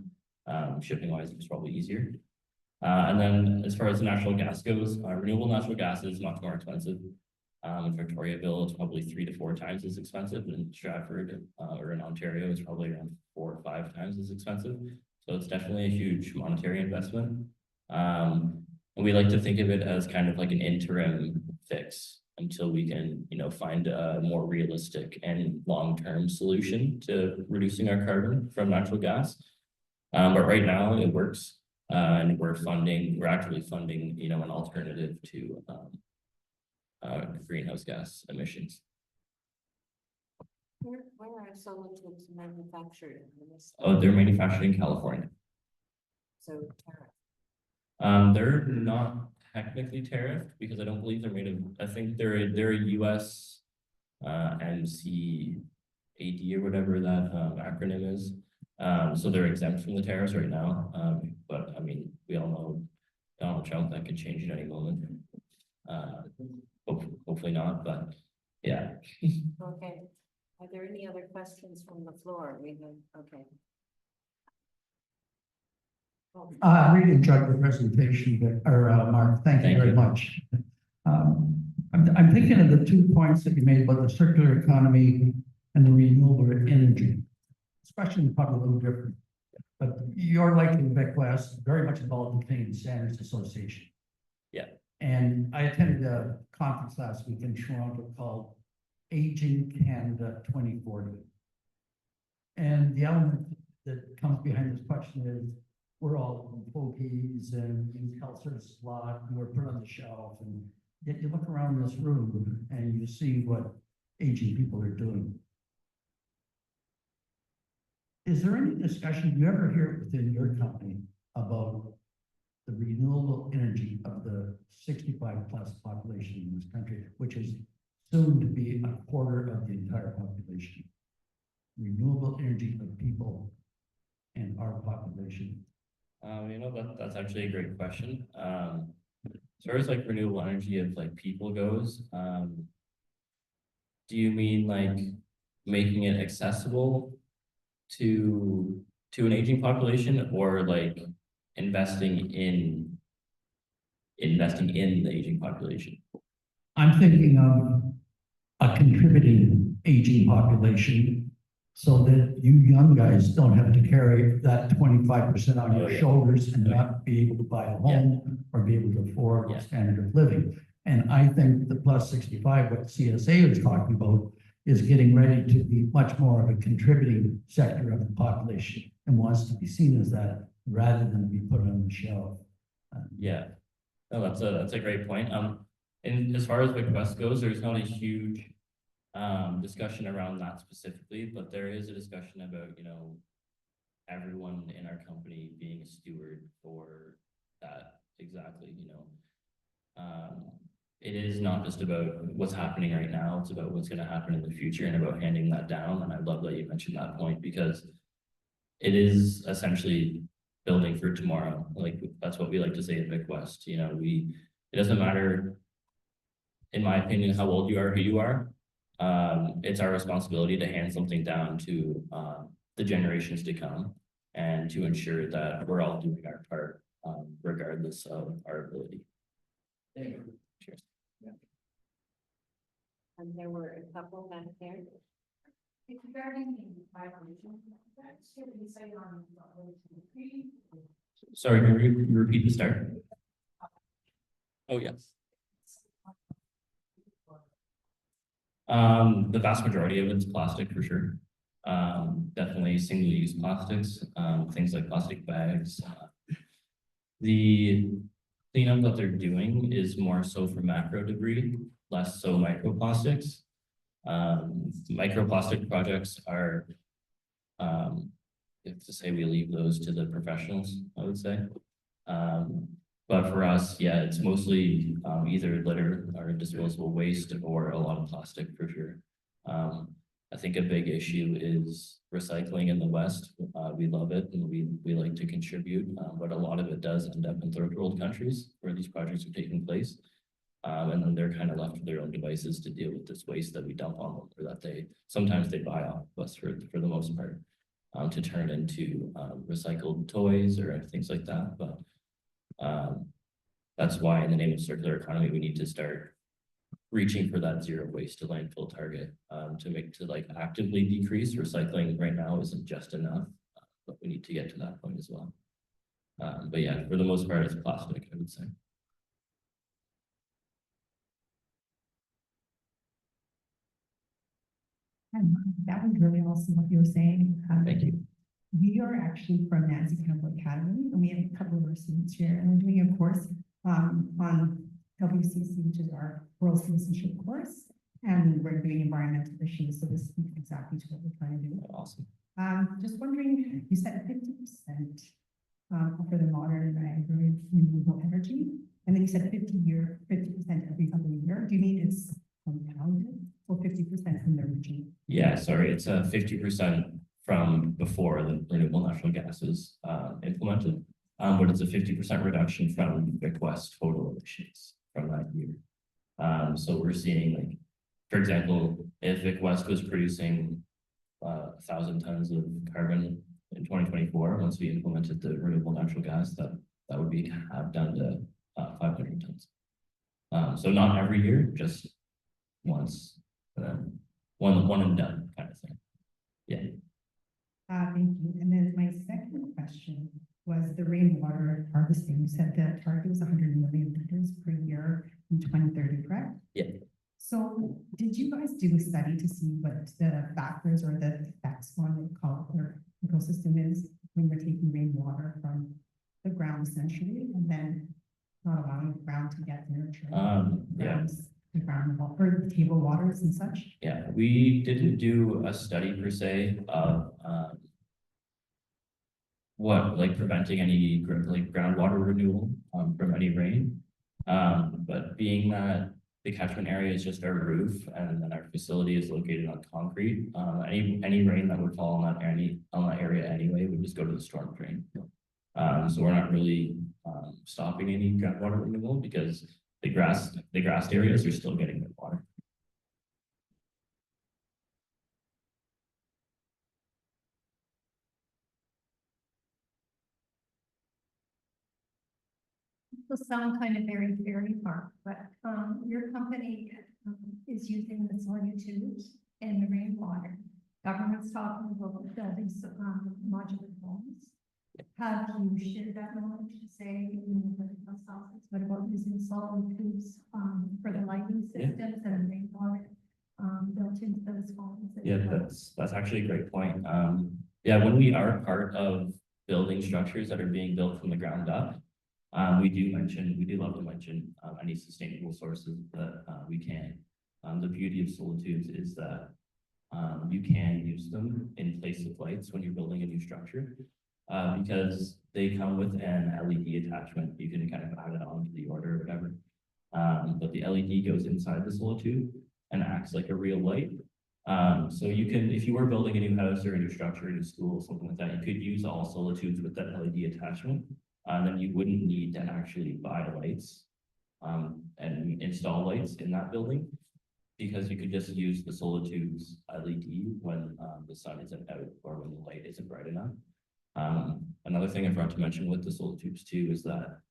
Shipping wise, it's probably easier. And then as far as natural gas goes, renewable natural gas is much more expensive. In Victoriaville, it's probably 3 to 4 times as expensive. In Stratford or in Ontario, it's probably around 4 or 5 times as expensive. So it's definitely a huge monetary investment. And we like to think of it as kind of like an interim fix until we can, you know, find a more realistic and long-term solution to reducing our carbon from natural gas. But right now it works, and we're actually funding, you know, an alternative to greenhouse gas emissions. Where are solar tubes manufactured? Oh, they're manufactured in California. So tariff. They're not technically tariffed because I don't believe they're made of, I think they're a US MCAD or whatever that acronym is. So they're exempt from the tariffs right now. But I mean, we all know Donald Trump, that could change at any moment. Hopefully not, but yeah. Okay. Are there any other questions from the floor? Okay. I really enjoyed the presentation, Mark, thank you very much. I'm thinking of the 2 points that you made about the circular economy and the renewable energy. This question is probably a little different, but you're like in Vicwest, very much involved in Canadian Standards Association. Yeah. And I attended a conference last week in Toronto called Aging Canada 2040. And the element that comes behind this question is we're all fogies and use health services a lot, and we're put on the shelf. And yet you look around this room and you see what aging people are doing. Is there any discussion, do you ever hear it within your company about the renewable energy of the 65 plus population in this country, which is soon to be a quarter of the entire population? Renewable energy of people and our population. You know, that's actually a great question. As far as like renewable energy of like people goes, do you mean like making it accessible to an aging population, or like investing in the aging population? I'm thinking of a contributing aging population so that you young guys don't have to carry that 25% on your shoulders and not be able to buy a home or be able to afford a standard of living. And I think the plus 65, what CSA is talking about, is getting ready to be much more of a contributing sector of the population and wants to be seen as that rather than be put on the shelf. Yeah, no, that's a great point. And as far as Vicwest goes, there's not a huge discussion around that specifically, but there is a discussion about, you know, everyone in our company being a steward for that exactly, you know. It is not just about what's happening right now, it's about what's going to happen in the future and about handing that down. And I love that you mentioned that point, because it is essentially building for tomorrow. Like that's what we like to say at Vicwest. You know, it doesn't matter, in my opinion, how old you are, who you are. It's our responsibility to hand something down to the generations to come and to ensure that we're all doing our part, regardless of our ability. Thank you. Cheers. And there were a couple back there. Sorry, can you repeat the start? Oh, yes. The vast majority of it's plastic for sure. Definitely single-use plastics, things like plastic bags. The cleanup that they're doing is more so for macro debris, less so microplastics. Microplastic projects are, if to say we leave those to the professionals, I would say. But for us, yeah, it's mostly either litter or disposable waste or a lot of plastic for sure. I think a big issue is recycling in the West. We love it and we like to contribute, but a lot of it does end up in third world countries where these projects are taking place. And then they're kind of left to their own devices to deal with this waste that we dump on them, or that sometimes they buy off us for the most part, to turn into recycled toys or things like that. But that's why in the name of circular economy, we need to start reaching for that zero waste to landfill target, to like actively decrease. Recycling right now isn't just enough, but we need to get to that point as well. But yeah, for the most part, it's plastic, I would say. And that was really awesome what you were saying. Thank you. We are actually from Nancy Campbell Academy, and we have a couple of our students here, and we're doing a course on WCC, which is our World Citizenship course, and we're doing environmental issues. So this speaks exactly to what we're trying to do. Awesome. Just wondering, you said 50% for the modern and renewable energy, and then you said 50% every other year. Do you mean it's compounded or 50% from the region? Yeah, sorry, it's 50% from before the renewable natural gas is implemented, but it's a 50% reduction from Vicwest total emissions from that year. So we're seeing, like, for example, if Vicwest was producing 1,000 tons of carbon in 2024, once we implemented the renewable natural gas, that would be down to 500 tons. So not every year, just once, one and done kind of thing. Yeah. Thank you. And then my second question was the rainwater harvesting. You said the target was 100 million liters per year in 2030, correct? Yeah. So did you guys do a study to see what the factors or the effects on the our ecosystem is when we're taking rainwater from the ground essentially, and then not allowing the ground to get nurtured? Yeah. The ground or the table waters and such? Yeah, we didn't do a study per se of like preventing any groundwater renewal from any rain. But being that the catchment area is just our roof and then our facility is located on concrete, any rain that would fall on that area anyway would just go to the storm drain. So we're not really stopping any groundwater renewal because the grassed areas are still getting good water. Will sound kind of very fairy park, but your company is using the solitudes and the rainwater. Government's talking about building modular homes. Have you shared that knowledge to say in the post office? What about using solitudes for the lighting systems and rainwater built into those homes? Yeah, that's actually a great point. Yeah, when we are part of building structures that are being built from the ground up, we do love to mention any sustainable sources that we can. The beauty of solitudes is that you can use them in place of lights when you're building a new structure, because they come with an LED attachment. You can kind of add it on to the order or whatever. But the LED goes inside the solitude and acts like a real light. So you can, if you were building a new house or a new structure, a new school, something like that, you could use all solitudes with that LED attachment. Then you wouldn't need to actually buy lights and install lights in that building, because you could just use the solitudes LED when the sun isn't out or when the light isn't bright enough. Another thing I forgot to mention with the solitudes too is that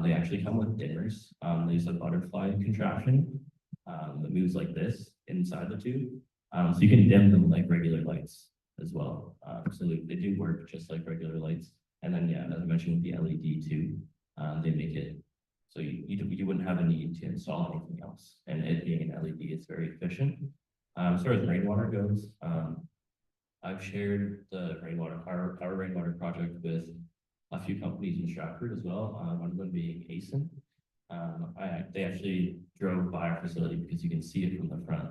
they actually come with dimmers. There's a butterfly contraption that moves like this inside the tube. So you can dim them like regular lights as well. So they do work just like regular lights. And then, yeah, as I mentioned with the LED too, they make it so you wouldn't have a need to install anything else. And it being an LED, it's very efficient. As far as rainwater goes, I've shared our rainwater project with a few companies in Stratford as well, one of them being Asen. They actually drove by our facility because you can see it from the front.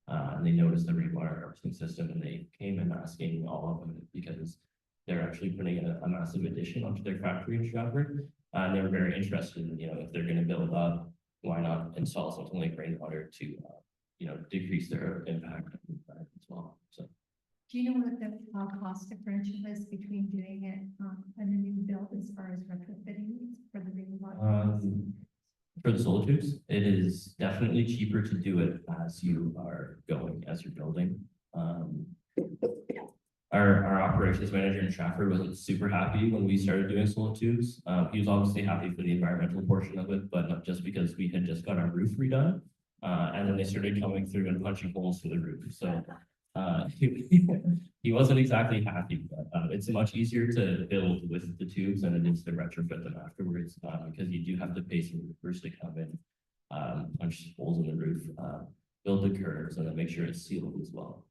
And they noticed the rainwater harvesting system, and they came in asking all of them because they're actually putting a massive addition onto their factory in Stratford. And they were very interested in, if they're gonna build up, why not install something like rainwater to, decrease their impact on the environment as well, so. Do you know what the cost differential is between doing it in a new build as far as retrofitting for the rainwater? For the solar tubes, it is definitely cheaper to do it as you're building. Our operations manager in Stratford wasn't super happy when we started doing solar tubes. He was obviously happy for the environmental portion of it, but not just because we had just got our roof redone. And then they started coming through and punching holes through the roof. So he wasn't exactly happy, but it's much easier to build with the tubes than it is to retrofit them afterwards, because you do have to pay some roofers to come in, punch holes in the roof, build the curves, and then make sure it's sealed as well.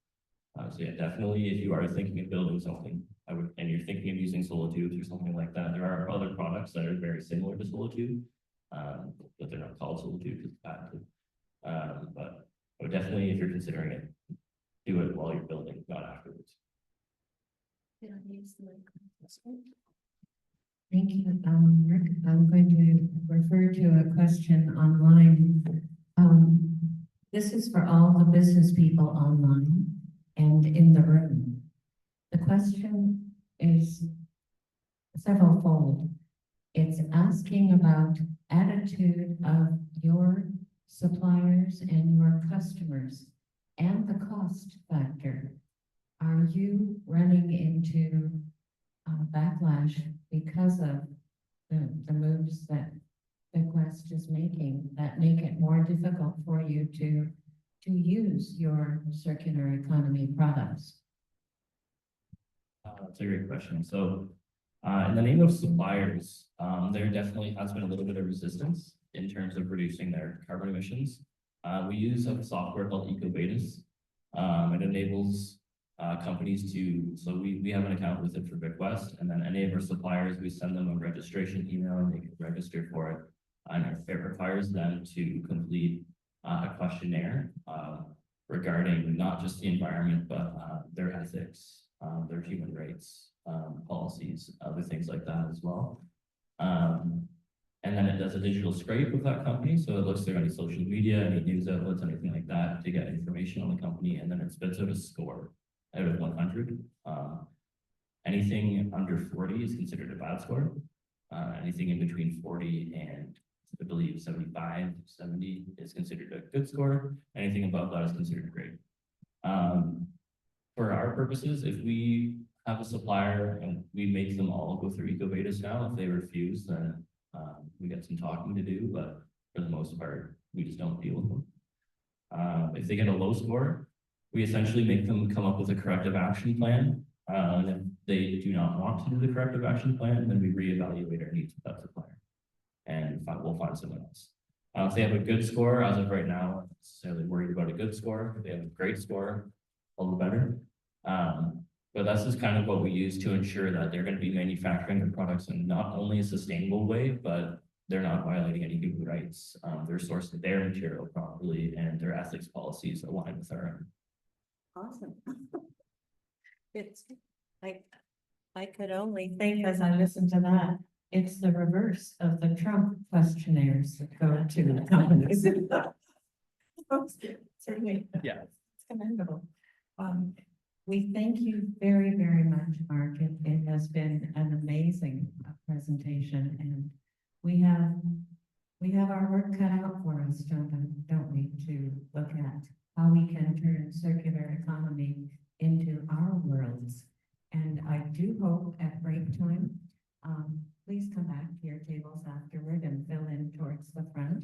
So yeah, definitely, if you are thinking of building something, and you're thinking of using solo tubes or something like that, there are other products that are very similar to solo tube, but they're not called solo tube because it's patented. But I would definitely, if you're considering it, do it while you're building, not afterwards. Thank you, Rick. I'm going to refer to a question online. This is for all the business people online and in the room. The question is several-fold. It's asking about attitude of your suppliers and your customers and the cost factor. Are you running into backlash because of the moves that Vicwest is making that make it more difficult for you to use your circular economy products? That's a great question. So, in the name of suppliers, there definitely has been a little bit of resistance in terms of reducing their carbon emissions. We use a software called EcoBetas. It enables companies so we have an account with it for Vicwest, and then any of our suppliers, we send them a registration email and they can register for it. And it requires them to complete a questionnaire regarding not just the environment, but their ethics, their human rights policies, other things like that as well. And then it does a digital scrape of that company. So it looks through any social media, any news outlets, anything like that to get information on the company. And then it spits out a score out of 100. Anything under 40 is considered a bad score. Anything in between 40 and I believe 75, 70 is considered a good score. Anything above that is considered great. For our purposes, if we have a supplier and we make them all go through EcoBetas now, if they refuse, then we got some talking to do, but for the most part, we just don't deal with them. If they get a low score, we essentially make them come up with a corrective action plan. And if they do not want to do the corrective action plan, then we reevaluate our needs with that supplier and we'll find someone else. If they have a good score, as of right now, I'm not necessarily worried about a good score. If they have a great score, all the better. But that's just kind of what we use to ensure that they're going to be manufacturing their products in not only a sustainable way, but they're not violating any human rights. They're sourcing their material properly and their ethics policies align with our own. Awesome. It's like, I could only think as I listened to that, it's the reverse of the Trump questionnaires that go to the companies. Certainly. Yeah. It's commendable. We thank you very, very much, Mark. It has been an amazing presentation, and we have our work cut out for us, don't we, to look at how we can turn circular economy into our worlds. And I do hope at break time, please come back to your tables afterward and fill in towards the front.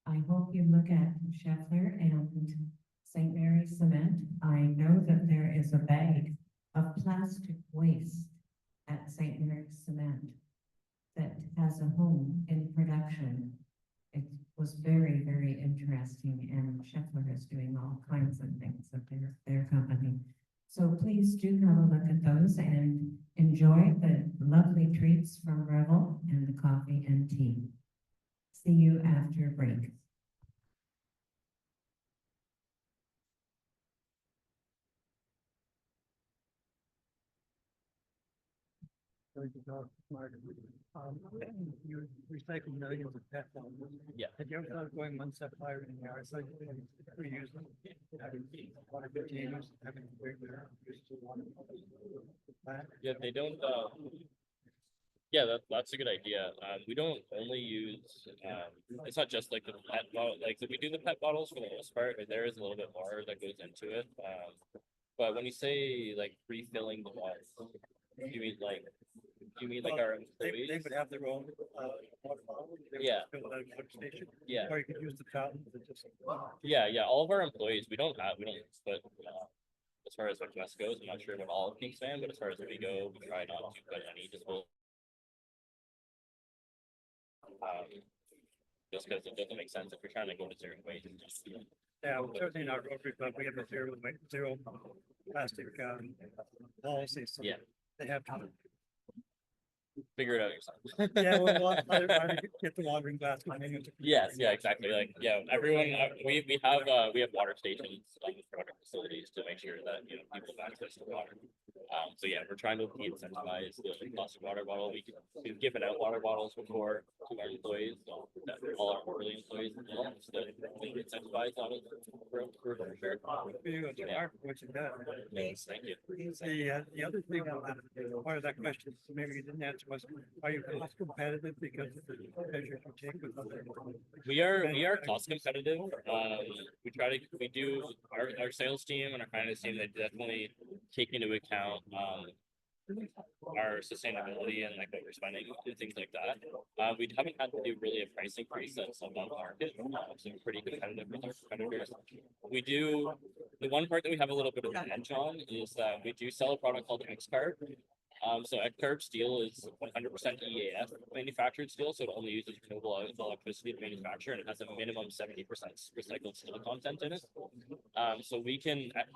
I hope you look at Scheffler and St. Mary's Cement. I know that there is a bag of plastic waste at St. Mary's Cement that has a home in production. it was very, very interesting, and Scheffler is doing all kinds of things at their company. So please do have a look at those and enjoy the lovely treats from Revel and the coffee and tea. See you after break. You recycle millions of pet bottles. Yeah. Have you ever thought of going one step higher in the recycling, reusing, having water containers, having regular use of water? Yeah, they don't, yeah, that's a good idea. We don't only use, it's not just like the pet bottle, like, we do the pet bottles for the most part, but there is a little bit more that goes into it. But when you say like refilling the bottles, do you mean like our They employees? would have their own, water bottle. They would Yeah. just fill it out at the station. Yeah, Or you could use the fountain to just. yeah, all of our employees, we don't, but, as far as Vicwest goes, I'm not sure about all of Kingspan, but as far as we go, we try not to put any disposal. Just because it doesn't make sense if you're trying to go to zero waste. Yeah, well, certainly in our Rotary Club, we have a zero plastic, policy, so. Yeah. They have to. Figure it out yourself. Yeah, well, I get the watering glass. Yes, yeah, exactly. Like, yeah, everyone, we have water stations for our facilities to make sure that, you know, people have access to water. So yeah, we're trying to incentivize the plastic water bottle. We've given out water bottles before to our employees, so that all our hourly employees, so that they incentivize on it for sure. What you got. Yes, thank you. The other thing, part of that question, maybe you didn't answer was, are you cost competitive because of the measures you take with other? We are cost competitive. We do our sales team and our finance team, they definitely take into account our sustainability and like what we're spending and things like that. We haven't had to do really a price increase that's on the market, so we're pretty competitive with our competitors. We do, the one part that we have a little bit of an edge on is that we do sell a product called X-Carb. So X-Carb steel is 100% EAF manufactured steel, so it only uses renewable electricity to manufacture, and it has a minimum 70% recycled steel content in it. So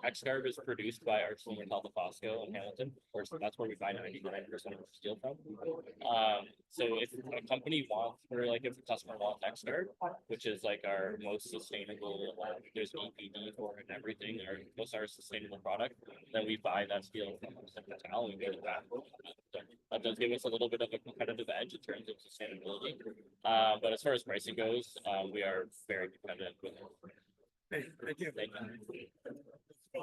X-Carb is produced by our team in Fosco in Hamilton. Of course, that's where we buy 99% of our steel from. So if a company wants, or like if a customer wants X-Carb, which is like our most sustainable, there's EPD for it and everything, our most our sustainable product, then we buy that steel from Metal and we go to that. That does give us a little bit of a competitive edge in terms of sustainability. But as far as pricing goes, we are very competitive with it. Thank you.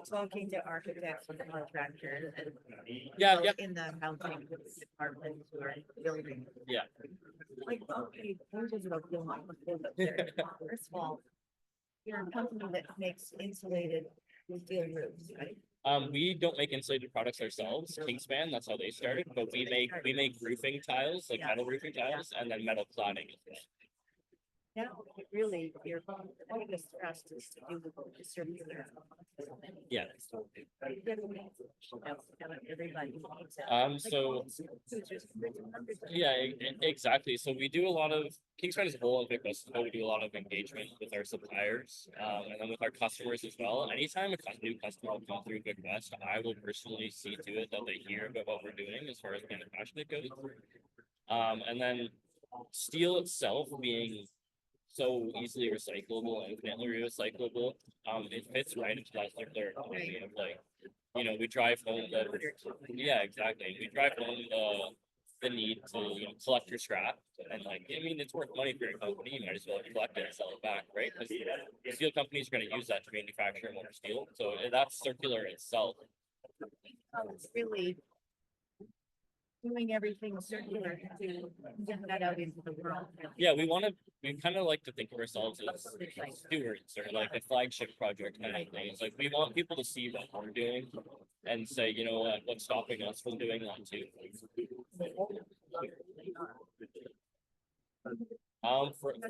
Talking to architects and contractors and. Yeah. In the housing department who are building. Yeah. Like, okay, those are the building. First of all, you're a company that makes insulated steel roofs, right? We don't make insulated products ourselves. Kingspan, that's how they started, but we make roofing tiles, like metal roofing tiles, and then metal cladding as well. Now, really, your biggest thrust is to do the circular. Yeah. Everybody needs it. So yeah, exactly. So we do a lot of Kingspan as a whole and Vicwest, we do a lot of engagement with our suppliers, and then with our customers as well. Anytime a new customer will come through Vicwest, I will personally see to it that they hear about what we're doing as far as manufacturing goes. And then steel itself being so easily recyclable and infinitely recyclable, it fits right into that circular economy of like, you know, we drive home yeah, exactly. We drive home the need to, you know, collect your scrap, and like, I mean, it's worth money for your company, you might as well collect it and sell it back, right? Because steel companies are going to use that to manufacture more steel, so that's circular itself. It's really doing everything circular to get that out into the world. Yeah, we kind of like to think of ourselves as stewards or like a flagship project kind of thing. It's like we want people to see what we're doing and say, you know what, what's stopping us from doing that too.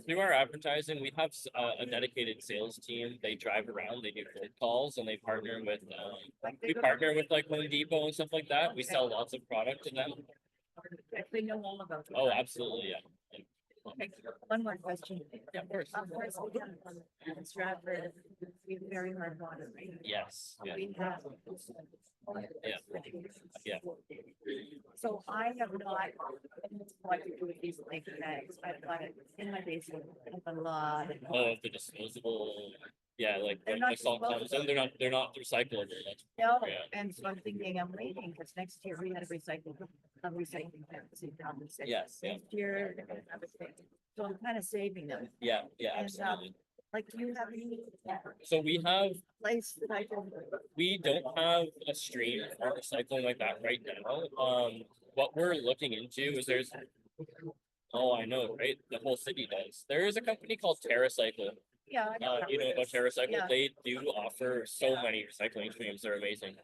Through our advertising, we have a dedicated sales team. They drive around, they do cold calls, and they partner with like Home Depot and stuff like that. We sell lots of product to them. They know all about it. Oh, absolutely, yeah. Okay, one more question. Yeah, of course. Of course, we have in Stratford, we have very hard water, right? Yes, yeah, We have. yeah. So I have not, what to do with these lake bags, I've got it in my basement, I have a lot. Oh, the disposable, yeah, like They're when not the salt comes in, disposable. they're not recyclable. That's, No, yeah. and so I'm thinking, I'm waiting, because next year we had a recycling down in city. Yes, yeah, Next year, they're gonna have a thing. So I'm kind of saving them. yeah, yeah, And, absolutely. Like, do you have any So we have, place that I can? we don't have a stream for recycling like that right now. What we're looking into is there's, oh, I know, right? The whole city does. There is a company called TerraCycle. Yeah. I know You know about TerraCycle? Yeah. They do offer so many recycling streams. They're amazing.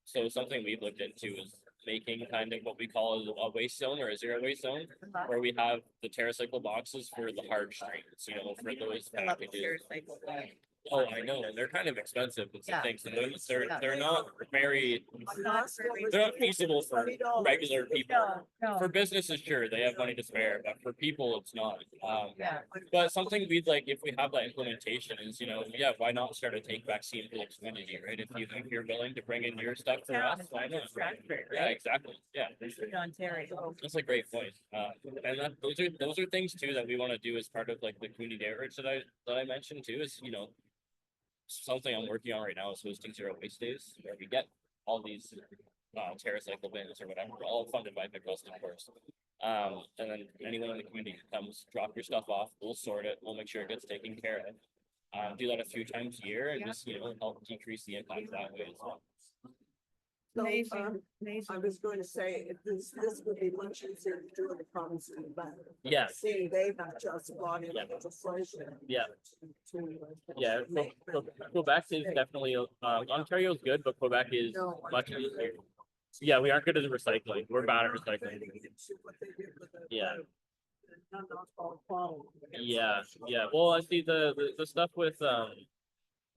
So something we've looked into is making kind of what we call a waste zone or a zero waste zone, where we have the TerraCycle boxes for the hard streams, you know, for those I love the packages. TerraCycle. Oh, I know, and they're kind of expensive, it's the Yeah. thing, so they're, Yeah. they're not very, Not very- they're not feasible for regular people. No, For no, businesses, sure, they have money to spare, but for people, it's not. yeah. But something we'd like, if we have that implementation is, you know, yeah, why not start a take back scene for the community, right? If you think you're willing to bring in your stuff for us, why not? Stratford, Yeah, right? exactly, yeah. In Ontario. That's a great point. And those are things too that we want to do as part of like the community outreach that I mentioned too, is, you know, something I'm working on right now is hosting zero waste days, where we get all these TerraCycle bins or whatever, all funded by Vicwest, of course. And then anyone in the community comes, drop your stuff off, we'll sort it, we'll make sure it gets taken care of. Do that a few times a year and just, you know, help decrease the impact that way as well. So, Amazing, amazing. I was going to say, if this would be much easier to do in the province of Quebec. Yeah. Seeing they have just brought in Yeah. legislation. Yeah. to- Yeah, make Quebec is definitely, Ontario's good, but Quebec is No, I much can't easier. say. Yeah, we aren't good at recycling, we're bad at recycling. What they did with the- Yeah. the non-alcoholic bottle. Yeah, yeah, well, I see the stuff with,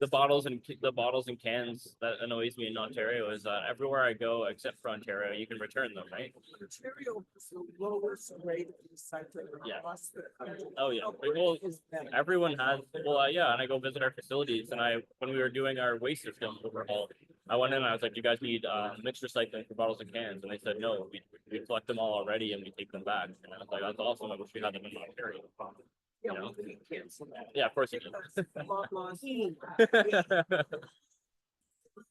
the bottles and cans that annoys me in Ontario is that everywhere I go except for Ontario, you can return them, right? Ontario is the lowest rate of recycling Yeah. across the country. Oh, yeah. Alberta Well, is better. Everyone has, well, yeah, and I go visit our facilities and when we were doing our waste system overhaul, I went in and I was like, you guys need, mixed recycling for bottles and cans, and they said, no, we collect them all already and we take them back, and I was like, that's awesome, I wish we had them in Ontario. Yeah, You know? we can cancel that. Yeah, of course you Because Loblaws- do.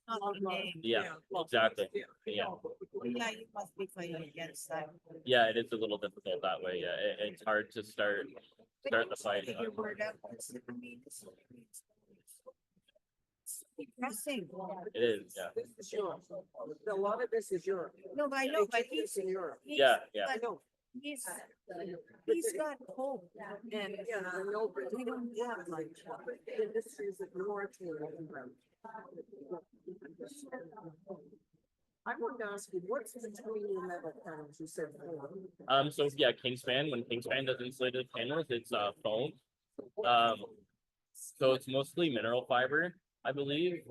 Not the name. Yeah, Loblaws, exactly. Yeah. Well, yeah, you must be fighting against that. Yeah, it is a little difficult that way, yeah, it's hard to start the fight. Get your word out. I mean, it's depressing. It is, yeah, This is Europe. A lot of this is Europe. No, but I know, but They take this in Europe. yeah, yeah. I know. He's got hope and, Yeah, I know, but we don't have like, the industry is ignored. I wanted to ask you, what's between your metal panels? You said four. So yeah, Kingspan, when Kingspan does insulated panels, it's foam. So it's mostly mineral fiber, I believe,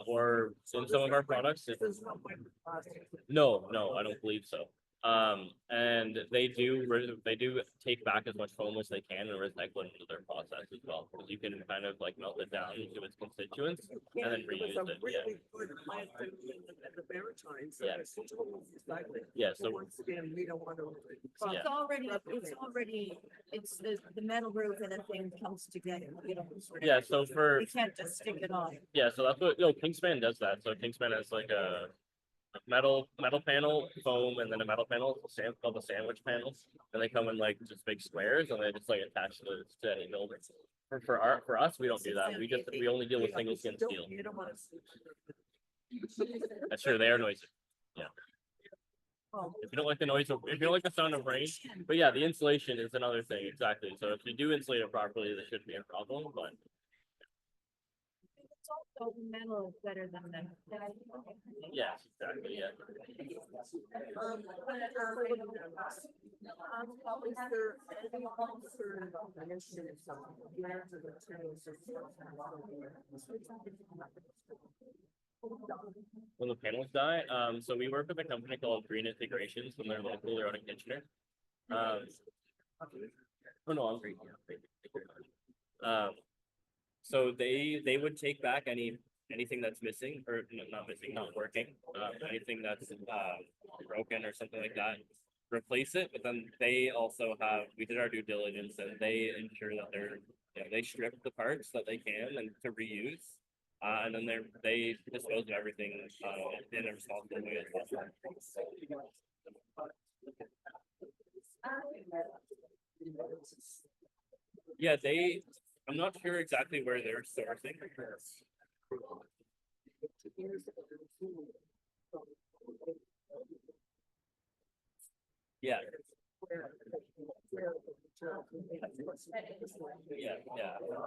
or in some of our products, it's, There's no microplastic. no, I don't believe so. And they do take back as much foam as they can and recycle it into their process as well, because you can kind of like melt it down into its constituents and then It was reuse a it, yeah. really good plant in the Maritimes. Yeah. It's total recycling. Yeah, But so, once again, we don't want to. Yeah. it's the metal roof and everything comes together, you know. yeah, so for, We can't just stick it on. yeah, so that's what, Kingspan does that, so Kingspan has like a metal panel, foam, and then a metal panel, called the sandwich panels, and they come in like just big squares, and they just like attach to any building. For us, we don't do that, we only deal with single skin steel. You don't want to. Sure, they are noisy. Oh, If you don't like the noise, if you don't like the sound of rain, but yeah, the insulation is another thing, exactly. So if you do insulate it properly, there shouldn't be a problem, but It's also metal is better than the. yes, exactly, yeah. Is there any concern about the issue of some grants or materials or When the panels die, so we work with a company called Green Integrations, and they're local, they're out in Kitchener. Oh, no, I'm great. Yeah, thank you very much. So they would take back anything that's missing or not missing, not working, anything that's broken or something like that, replace it. But then they also we did our due diligence and they ensure that they strip the parts that they can and to reuse. And then they dispose of everything in a responsible way as well. Yeah, I'm not sure exactly where they're sourcing. Yeah. Yeah, yeah.